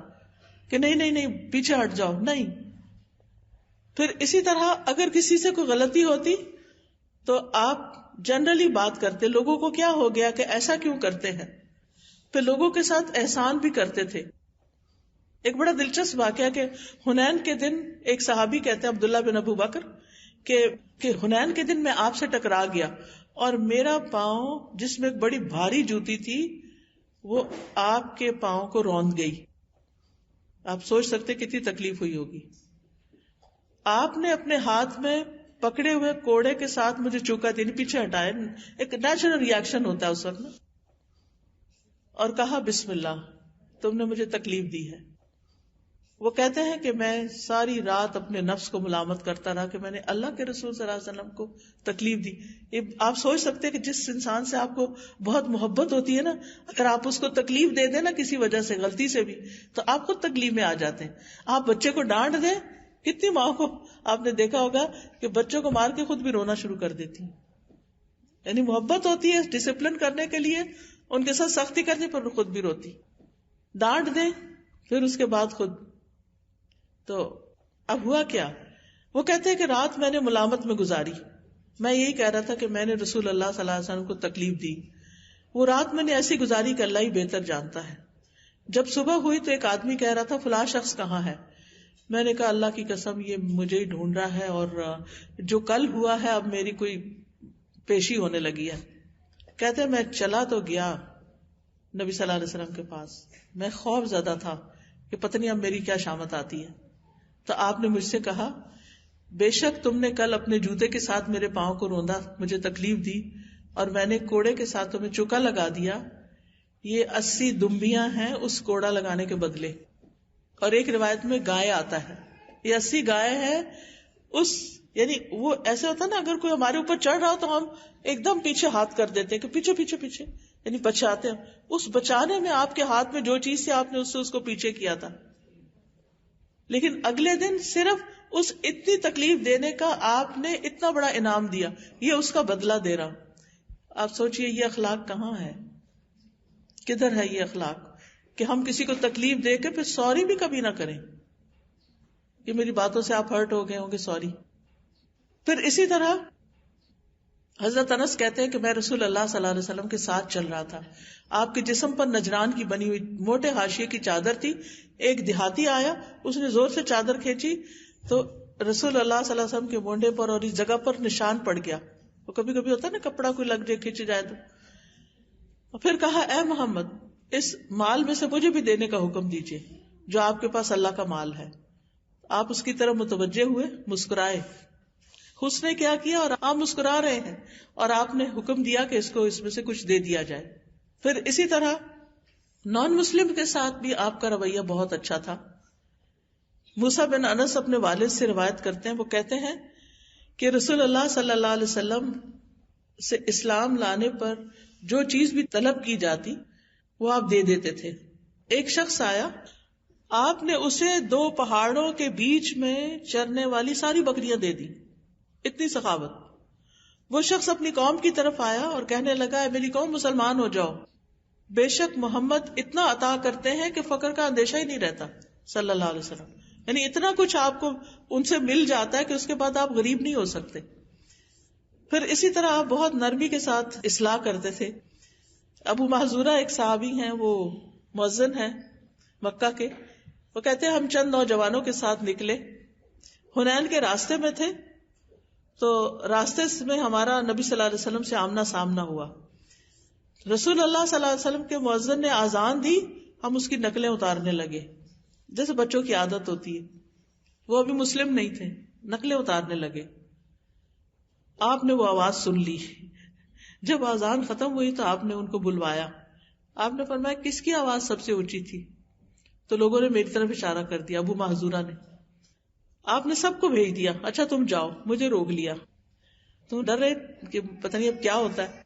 Speaker 1: کہ نہیں پیچھے ہٹ جاؤ، نہیں. پھر اسی طرح اگر کسی سے کوئی غلطی ہوتی تو آپ جنرلی بات کرتے، لوگوں کو کیا ہو گیا کہ ایسا کیوں کرتے ہیں. پھر لوگوں کے ساتھ احسان بھی کرتے تھے. ایک بڑا دلچسپ واقعہ کہ حنین کے دن ایک صحابی کہتے ہیں عبداللہ بن ابو بکر کہ حنین کے دن میں آپ سے ٹکرا گیا اور میرا پاؤں جس میں ایک بڑی بھاری جوتی تھی وہ آپ کے پاؤں کو روند گئی. آپ سوچ سکتے کتنی تکلیف ہوئی ہوگی. آپ نے اپنے ہاتھ میں پکڑے ہوئے کوڑے کے ساتھ مجھے چوکا دینی، پیچھے ہٹائے، ایک نیچرل ریاکشن ہوتا ہے اس وقت میں، اور کہا بسم اللہ، تم نے مجھے تکلیف دی ہے. وہ کہتے ہیں کہ میں ساری رات اپنے نفس کو ملامت کرتا رہا کہ میں نے اللہ کے رسول صلی اللہ علیہ وسلم کو تکلیف دی. یہ آپ سوچ سکتے ہیں کہ جس انسان سے آپ کو بہت محبت ہوتی ہے نا، اگر آپ اس کو تکلیف دے دیں نا کسی وجہ سے، غلطی سے بھی، تو آپ خود تکلیف میں آ جاتے ہیں. آپ بچے کو ڈانٹ دیں، کتنی ماں کو آپ نے دیکھا ہوگا کہ بچوں کو مار کے خود بھی رونا شروع کر دیتی ہیں. یعنی محبت ہوتی ہے ڈسپلن کرنے کے لیے، ان کے ساتھ سختی کرنے پر خود بھی روتی. ڈانٹ دیں پھر اس کے بعد خود. تو اب ہوا کیا؟ وہ کہتے ہیں کہ رات میں نے ملامت میں گزاری. میں یہی کہہ رہا تھا کہ میں نے رسول اللہ صلی اللہ علیہ وسلم کو تکلیف دی. وہ رات میں نے ایسی گزاری کہ اللہ ہی بہتر جانتا ہے. جب صبح ہوئی تو ایک آدمی کہہ رہا تھا فلاں شخص کہاں ہے. میں نے کہا اللہ کی قسم یہ مجھے ہی ڈھونڈ رہا ہے، اور جو کل ہوا ہے اب میری کوئی پیشی ہونے لگی ہے. کہتے ہیں میں چلا تو گیا نبی صلی اللہ علیہ وسلم کے پاس. میں خوف زدہ تھا کہ پتہ نہیں اب میری کیا شامت آتی ہے. تو آپ نے مجھ سے کہا بے شک تم نے کل اپنے جوتے کے ساتھ میرے پاؤں کو روندا، مجھے تکلیف دی، اور میں نے کوڑے کے ساتھ تمہیں چوکا لگا دیا. یہ 80 دمبیاں ہیں اس کوڑا لگانے کے بدلے. اور ایک روایت میں گائے آتا ہے، یہ 80 گائے ہے اس یعنی وہ ایسے ہوتا نا، اگر کوئی ہمارے اوپر چڑھ رہا ہو تو ہم ایک دم پیچھے ہاتھ کر دیتے ہیں کہ پیچھے پیچھے پیچھے، یعنی بچاتے ہیں. اس بچانے میں آپ کے ہاتھ میں جو چیز تھی آپ نے اس کو پیچھے کیا تھا، لیکن اگلے دن صرف اس اتنی تکلیف دینے کا آپ نے اتنا بڑا انعام دیا، یہ اس کا بدلہ دے رہا. آپ سوچئے یہ اخلاق کہاں ہے، کدھر ہے یہ اخلاق کہ ہم کسی کو تکلیف دے کے پھر سوری بھی کبھی نہ کریں کہ میری باتوں سے آپ ہرٹ ہو گئے ہوں گے، سوری. پھر اسی طرح حضرت انس کہتے ہیں کہ میں رسول اللہ صلی اللہ علیہ وسلم کے ساتھ چل رہا تھا، آپ کے جسم پر نجران کی بنی ہوئی موٹے حاشیے کی چادر تھی. ایک دیہاتی آیا، اس نے زور سے چادر کھینچی تو رسول اللہ صلی اللہ علیہ وسلم کے مونڈے پر اور اس جگہ پر نشان پڑ گیا. وہ کبھی کبھی ہوتا ہے نا، کپڑا کوئی لگ جائے، کھینچ جائے تو. پھر کہا اے محمد، اس مال میں سے مجھے بھی دینے کا حکم دیجیے جو آپ کے پاس اللہ کا مال ہے. آپ اس کی طرف متوجہ ہوئے، مسکرائے. اس نے کیا کیا، اور آپ مسکرا رہے ہیں، اور آپ نے حکم دیا کہ اس کو اس میں سے کچھ دے دیا جائے. پھر اسی طرح نان مسلم کے ساتھ بھی آپ کا رویہ بہت اچھا تھا. موسیٰ بن انس اپنے والد سے روایت کرتے ہیں، وہ کہتے ہیں کہ رسول اللہ صلی اللہ علیہ وسلم سے اسلام لانے پر جو چیز بھی طلب کی جاتی وہ آپ دے دیتے تھے. ایک شخص آیا، آپ نے اسے 2 پہاڑوں کے بیچ میں چرنے والی ساری بکریاں دے دی. اتنی سخاوت. وہ شخص اپنی قوم کی طرف آیا اور کہنے لگا، اے میری قوم، مسلمان ہو جاؤ، بے شک محمد اتنا عطا کرتے ہیں کہ فقر کا اندیشہ ہی نہیں رہتا صلی اللہ علیہ وسلم. یعنی اتنا کچھ آپ کو ان سے مل جاتا ہے کہ اس کے بعد آپ غریب نہیں ہو سکتے. پھر اسی طرح آپ بہت نرمی کے ساتھ اصلاح کرتے تھے. ابو محذورہ ایک صحابی ہیں، وہ مؤذن ہیں مکہ کے. وہ کہتے ہیں ہم چند نوجوانوں کے ساتھ نکلے، حنین کے راستے میں تھے، تو راستے میں ہمارا نبی صلی اللہ علیہ وسلم سے آمنا سامنا ہوا. رسول اللہ صلی اللہ علیہ وسلم کے مؤذن نے آذان دی، ہم اس کی نقلیں اتارنے لگے جیسے بچوں کی عادت ہوتی ہے. وہ ابھی مسلم نہیں تھے، نقلیں اتارنے لگے. آپ نے وہ آواز سن لی. جب آذان ختم ہوئی تو آپ نے ان کو بلوایا. آپ نے فرمایا کس کی آواز سب سے اونچی تھی؟ تو لوگوں نے میری طرف اشارہ کر دیا، ابو محذورہ نے. آپ نے سب کو بھیج دیا، اچھا تم جاؤ. مجھے روک لیا، تم ڈر رہے کہ پتہ نہیں اب کیا ہوتا ہے.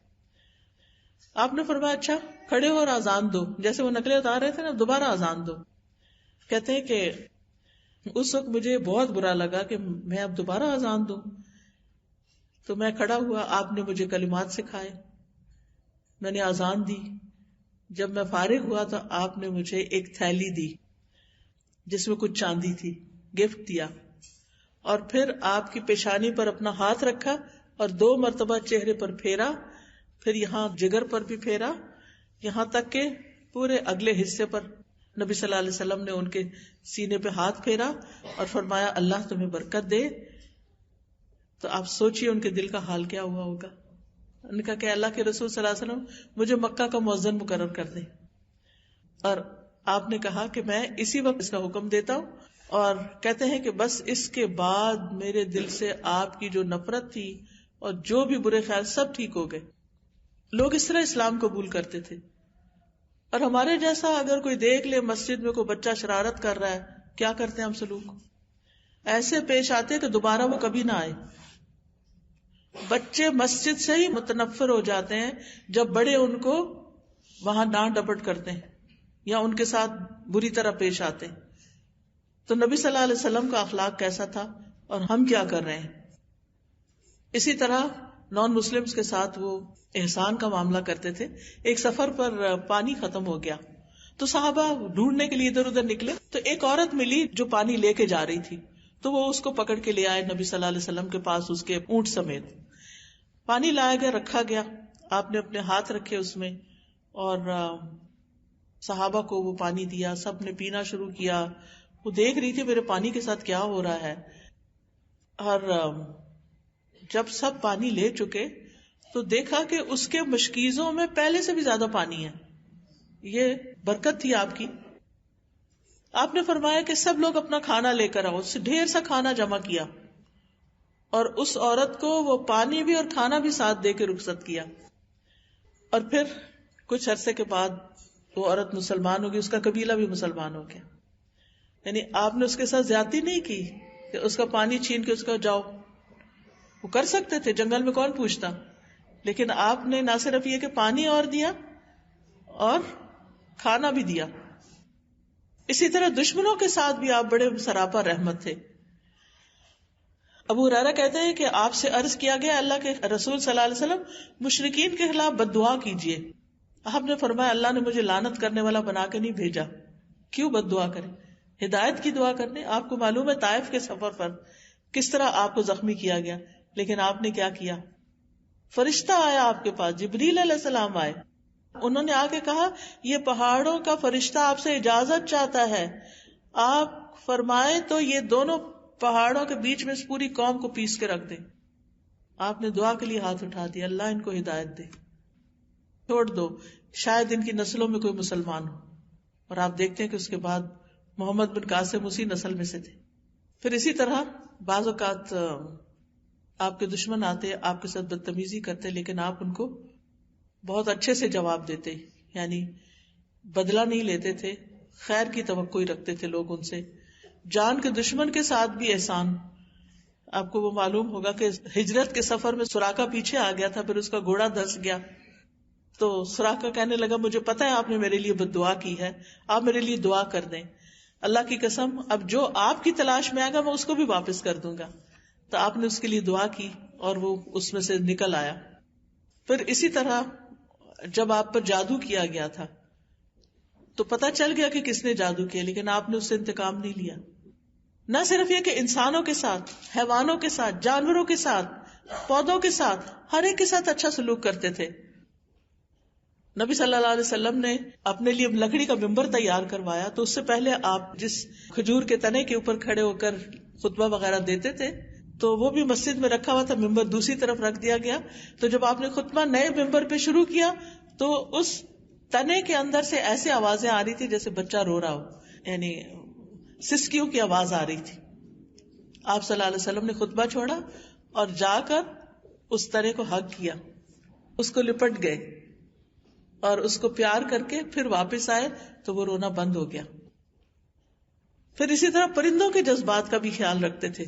Speaker 1: آپ نے فرمایا اچھا کھڑے ہو اور آذان دو. جیسے وہ نقلیں اتار رہے تھے نا، دوبارہ آذان دو. کہتے ہیں کہ اس وقت مجھے بہت برا لگا کہ میں اب دوبارہ آذان دوں. تو میں کھڑا ہوا، آپ نے مجھے کلمات سکھائے، میں نے آذان دی. جب میں فارغ ہوا تو آپ نے مجھے ایک تھیلی دی جس میں کچھ چاندی تھی، گفٹ دیا. اور پھر آپ کی پیشانی پر اپنا ہاتھ رکھا اور 2 مرتبہ چہرے پر پھیرا، پھر یہاں جگر پر بھی پھیرا، یہاں تک کہ پورے اگلے حصے پر نبی صلی اللہ علیہ وسلم نے ان کے سینے پہ ہاتھ پھیرا اور فرمایا اللہ تمہیں برکت دے. تو آپ سوچئے ان کے دل کا حال کیا ہوا ہوگا. ان کا کہ اللہ کے رسول صلی اللہ علیہ وسلم مجھے مکہ کا مؤذن مقرر کر دیں. اور آپ نے کہا کہ میں اسی وقت اس کا حکم دیتا ہوں. اور کہتے ہیں کہ بس اس کے بعد میرے دل سے آپ کی جو نفرت تھی اور جو بھی برے خیال سب ٹھیک ہو گئے. لوگ اس طرح اسلام قبول کرتے تھے. اور ہمارے جیسا اگر کوئی دیکھ لے مسجد میں کوئی بچہ شرارت کر رہا ہے، کیا کرتے ہیں ہم سلوک؟ ایسے پیش آتے کہ دوبارہ وہ کبھی نہ آئے. بچے مسجد سے ہی متنفر ہو جاتے ہیں جب بڑے ان کو وہاں ڈانٹ ڈپٹ کرتے ہیں یا ان کے ساتھ بری طرح پیش آتے ہیں. تو نبی صلی اللہ علیہ وسلم کا اخلاق کیسا تھا اور ہم کیا کر رہے ہیں؟ اسی طرح نان مسلمز کے ساتھ وہ احسان کا معاملہ کرتے تھے. ایک سفر پر پانی ختم ہو گیا تو صحابہ ڈھونڈنے کے لیے ادھر ادھر نکلے تو ایک عورت ملی جو پانی لے کے جا رہی تھی. تو وہ اس کو پکڑ کے لے آئے نبی صلی اللہ علیہ وسلم کے پاس، اس کے اونٹ سمیت. پانی لایا گیا، رکھا گیا. آپ نے اپنے ہاتھ رکھے اس میں اور صحابہ کو وہ پانی دیا. سب نے پینا شروع کیا. وہ دیکھ رہی تھی میرے پانی کے ساتھ کیا ہو رہا ہے. اور جب سب پانی لے چکے تو دیکھا کہ اس کے مشکیزوں میں پہلے سے بھی زیادہ پانی ہے. یہ برکت تھی آپ کی. آپ نے فرمایا کہ سب لوگ اپنا کھانا لے کر آؤ. اس سے ڈھیر سا کھانا جمع کیا اور اس عورت کو وہ پانی بھی اور کھانا بھی ساتھ دے کے رخصت کیا. اور پھر کچھ عرصے کے بعد وہ عورت مسلمان ہوگی، اس کا قبیلہ بھی مسلمان ہو گیا. یعنی آپ نے اس کے ساتھ زیادتی نہیں کی، کہ اس کا پانی چھین کے اس کا جاؤ. وہ کر سکتے تھے، جنگل میں کون پوچھتا. لیکن آپ نے نہ صرف یہ کہ پانی اور دیا اور کھانا بھی دیا. اسی طرح دشمنوں کے ساتھ بھی آپ بڑے سراپا رحمت تھے. ابو ہریرہ کہتے ہیں کہ آپ سے عرض کیا گیا اللہ کے رسول صلی اللہ علیہ وسلم مشرکین کے خلاف بد دعا کیجیے. آپ نے فرمایا اللہ نے مجھے لعنت کرنے والا بنا کے نہیں بھیجا. کیوں بد دعا کرے؟ ہدایت کی دعا کرنے. آپ کو معلوم ہے طائف کے سفر پر کس طرح آپ کو زخمی کیا گیا، لیکن آپ نے کیا کیا؟ فرشتہ آیا آپ کے پاس، جبریل علیہ السلام آئے. انہوں نے آ کے کہا یہ پہاڑوں کا فرشتہ آپ سے اجازت چاہتا ہے، آپ فرمائے تو یہ دونوں پہاڑوں کے بیچ میں اس پوری قوم کو پیس کے رکھ دیں. آپ نے دعا کے لیے ہاتھ اٹھا دیا، اللہ ان کو ہدایت دے، چھوڑ دو، شاید ان کی نسلوں میں کوئی مسلمان ہو. اور آپ دیکھتے ہیں کہ اس کے بعد محمد بن قاسم اسی نسل میں سے تھے. پھر اسی طرح بعض اوقات آپ کے دشمن آتے، آپ کے ساتھ بدتمیزی کرتے، لیکن آپ ان کو بہت اچھے سے جواب دیتے، یعنی بدلہ نہیں لیتے تھے، خیر کی توقع ہی رکھتے تھے لوگ ان سے. جان کے دشمن کے ساتھ بھی احسان. آپ کو وہ معلوم ہوگا کہ ہجرت کے سفر میں سراقہ پیچھے آ گیا تھا، پھر اس کا گھوڑا دھس گیا تو سراقہ کہنے لگا مجھے پتا ہے آپ نے میرے لیے بد دعا کی ہے، آپ میرے لیے دعا کر دیں. اللہ کی قسم اب جو آپ کی تلاش میں آئے گا میں اس کو بھی واپس کر دوں گا. تو آپ نے اس کے لیے دعا کی اور وہ اس میں سے نکل آیا. پھر اسی طرح جب آپ پر جادو کیا گیا تھا تو پتہ چل گیا کہ کس نے جادو کیا، لیکن آپ نے اس سے انتقام نہیں لیا. نہ صرف یہ کہ انسانوں کے ساتھ، حیوانوں کے ساتھ، جانوروں کے ساتھ، پودوں کے ساتھ، ہر ایک کے ساتھ اچھا سلوک کرتے تھے. نبی صلی اللہ علیہ وسلم نے اپنے لیے لکڑی کا ممبر تیار کروایا تو اس سے پہلے آپ جس کھجور کے تنے کے اوپر کھڑے ہو کر خطبہ وغیرہ دیتے تھے تو وہ بھی مسجد میں رکھا ہوا تھا، ممبر دوسری طرف رکھ دیا گیا. تو جب آپ نے خطبہ نئے ممبر پہ شروع کیا تو اس تنے کے اندر سے ایسی آوازیں آ رہی تھی جیسے بچہ رو رہا ہو، یعنی سسکیوں کی آواز آ رہی تھی. آپ صلی اللہ علیہ وسلم نے خطبہ چھوڑا اور جا کر اس تنے کو ہگ کیا، اس کو لپٹ گئے اور اس کو پیار کر کے پھر واپس آئے تو وہ رونا بند ہو گیا. پھر اسی طرح پرندوں کے جذبات کا بھی خیال رکھتے تھے.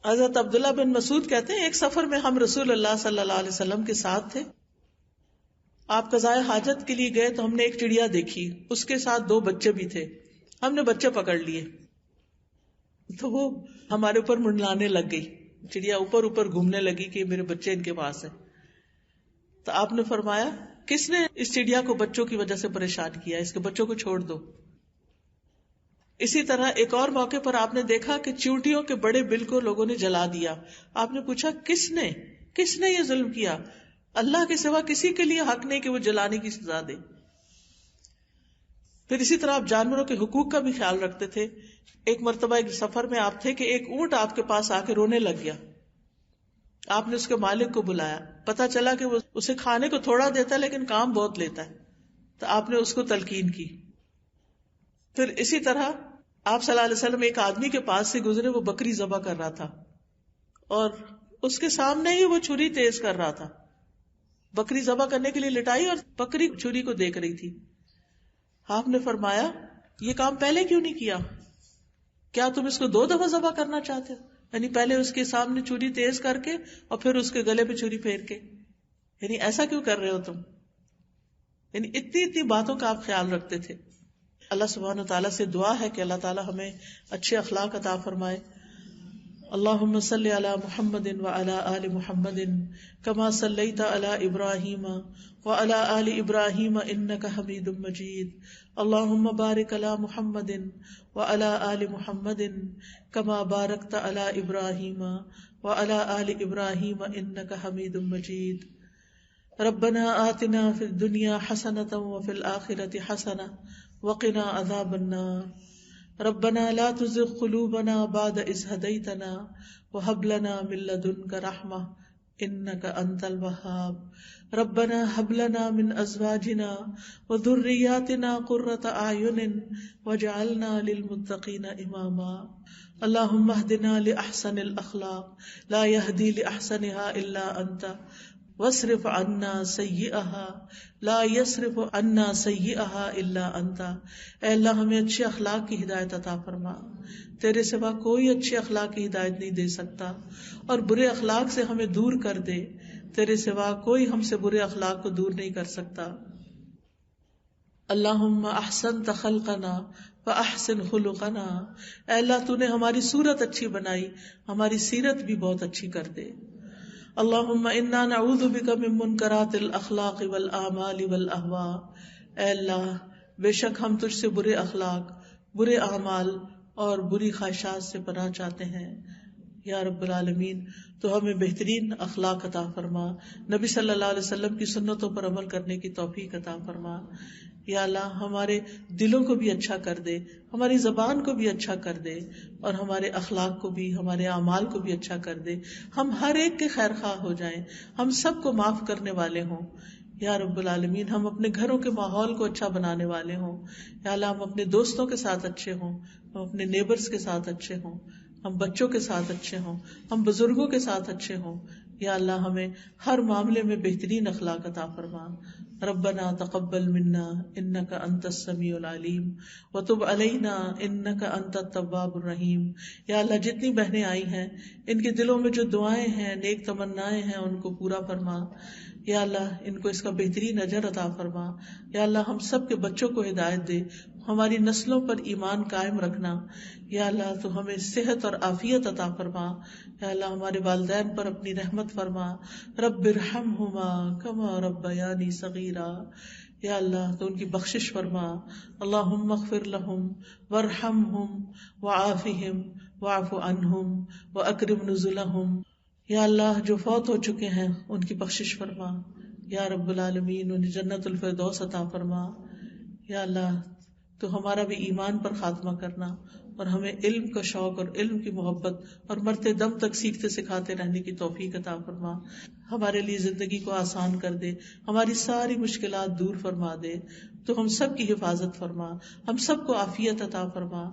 Speaker 1: حضرت عبداللہ بن مسعود کہتے ہیں ایک سفر میں ہم رسول اللہ صلی اللہ علیہ وسلم کے ساتھ تھے. آپ قضائے حاجت کے لیے گئے تو ہم نے ایک چڑیا دیکھی، اس کے ساتھ 2 بچے بھی تھے. ہم نے بچے پکڑ لیے تو وہ ہمارے اوپر منڈلانے لگ گئی، چڑیا اوپر اوپر گھومنے لگی کہ میرے بچے ان کے پاس ہیں. تو آپ نے فرمایا کس نے اس چڑیا کو بچوں کی وجہ سے پریشان کیا، اس کے بچوں کو چھوڑ دو. اسی طرح ایک اور موقع پر آپ نے دیکھا کہ چیونٹیوں کے بڑے بل کو لوگوں نے جلا دیا. آپ نے پوچھا کس نے یہ ظلم کیا؟ اللہ کے سوا کسی کے لیے حق نہیں کہ وہ جلانے کی سزا دے. پھر اسی طرح آپ جانوروں کے حقوق کا بھی خیال رکھتے تھے. ایک مرتبہ ایک سفر میں آپ تھے کہ ایک اونٹ آپ کے پاس آ کے رونے لگ گیا. آپ نے اس کے مالک کو بلایا، پتا چلا کہ وہ اسے کھانے کو تھوڑا دیتا ہے لیکن کام بہت لیتا ہے، تو آپ نے اس کو تلقین کی. پھر اسی طرح آپ صلی اللہ علیہ وسلم ایک آدمی کے پاس سے گزرے، وہ بکری ذبح کر رہا تھا اور اس کے سامنے ہی وہ چھری تیز کر رہا تھا. بکری ذبح کرنے کے لیے لٹائی اور بکری چھری کو دیکھ رہی تھی. آپ نے فرمایا یہ کام پہلے کیوں نہیں کیا؟ کیا تم اس کو 2 دفعہ ذبح کرنا چاہتے ہو؟ یعنی پہلے اس کے سامنے چھری تیز کر کے اور پھر اس کے گلے پہ چھری پھیر کے، یعنی ایسا کیوں کر رہے ہو تم؟ یعنی اتنی باتوں کا آپ خیال رکھتے تھے. اللہ سبحانہ وتعالیٰ سے دعا ہے کہ اللہ تعالیٰ ہمیں اچھے اخلاق عطا فرمائے. اللہم صلی علی محمد وعلی آل محمد کما صلیت علی ابراہیم وعلی آل ابراہیم انک حمید مجید. اللہم بارک علی محمد وعلی آل محمد کما بارکت علی ابراہیم وعلی آل ابراہیم انک حمید مجید. ربنا آتنا فی الدنیا حسنۃ وفی الآخرۃ حسنۃ وقنا عذاب النار. ربنا لا تزغ قلوبنا بعد إذ هديتنا وهب لنا من لدنك رحمة إنك أنت الوهاب. ربنا هب لنا من أزواجنا وذرياتنا قرة أعين واجعلنا للمتقين إماما. اللهم اهدنا لأحسن الأخلاق لا يهدي لأحسنها إلا أنت واصرف عنا سیئها لا یصرف عنا سیئها الا انت. اے اللہ ہمیں اچھے اخلاق کی ہدایت عطا فرما، تیرے سوا کوئی اچھے اخلاق کی ہدایت نہیں دے سکتا، اور برے اخلاق سے ہمیں دور کر دے، تیرے سوا کوئی ہم سے برے اخلاق کو دور نہیں کر سکتا. اللہم احسنت خلقنا فاحسن خلقنا. اے اللہ تو نے ہماری صورت اچھی بنائی، ہماری سیرت بھی بہت اچھی کر دے. اللہم انا نعوذ بک من منکرات الاخلاق والاعمال والاہواء. اے اللہ بے شک ہم تجھ سے برے اخلاق، برے اعمال اور بری خواہشات سے پناہ چاہتے ہیں. یا رب العالمین تو ہمیں بہترین اخلاق عطا فرما، نبی صلی اللہ علیہ وسلم کی سنتوں پر عمل کرنے کی توفیق عطا فرما. یا اللہ ہمارے دلوں کو بھی اچھا کر دے، ہماری زبان کو بھی اچھا کر دے، اور ہمارے اخلاق کو بھی، ہمارے اعمال کو بھی اچھا کر دے. ہم ہر ایک کے خیر خواہ ہو جائیں، ہم سب کو معاف کرنے والے ہوں. یا رب العالمین ہم اپنے گھروں کے ماحول کو اچھا بنانے والے ہوں. یا اللہ ہم اپنے دوستوں کے ساتھ اچھے ہوں، ہم اپنے نیبرز کے ساتھ اچھے ہوں، ہم بچوں کے ساتھ اچھے ہوں، ہم بزرگوں کے ساتھ اچھے ہوں. یا اللہ ہمیں ہر معاملے میں بہترین اخلاق عطا فرما. ربنا تقبل منا انك انت السميع العليم وتب علينا انك انت التواب الرحيم. یا اللہ جتنی بہنیں آئی ہیں ان کے دلوں میں جو دعائیں ہیں، نیک تمنائیں ہیں، ان کو پورا فرما. یا اللہ ان کو اس کا بہترین اجر عطا فرما. یا اللہ ہم سب کے بچوں کو ہدایت دے، ہماری نسلوں پر ایمان قائم رکھنا. یا اللہ تو ہمیں صحت اور عافیت عطا فرما. یا اللہ ہمارے والدین پر اپنی رحمت فرما. رب ارحمہما کما ربیانی صغیرا. یا اللہ تو ان کی بخشش فرما. اللہم اغفر لہم وارحمہم وعافہم واعف عنہم واکرم نزلہم. یا اللہ جو فوت ہو چکے ہیں ان کی بخشش فرما. یا رب العالمین انہیں جنت الفردوس عطا فرما. یا اللہ تو ہمارا بھی ایمان پر خاتمہ کرنا، اور ہمیں علم کا شوق اور علم کی محبت اور مرتے دم تک سیکھتے سکھاتے رہنے کی توفیق عطا فرما. ہمارے لیے زندگی کو آسان کر دے، ہماری ساری مشکلات دور فرما دے. تو ہم سب کی حفاظت فرما، ہم سب کو عافیت عطا فرما.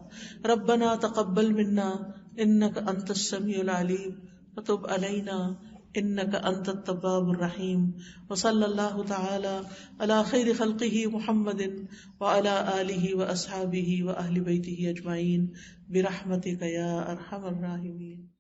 Speaker 1: ربنا تقبل منا انک انت السمیع العلیم وتب علینا انک انت التواب الرحیم. وصلی اللہ تعالی علی خیر خلقہ محمد وعلی آلہ واصحابہ واہل بیتہ اجمعین برحمتک یا ارحم الراحمین.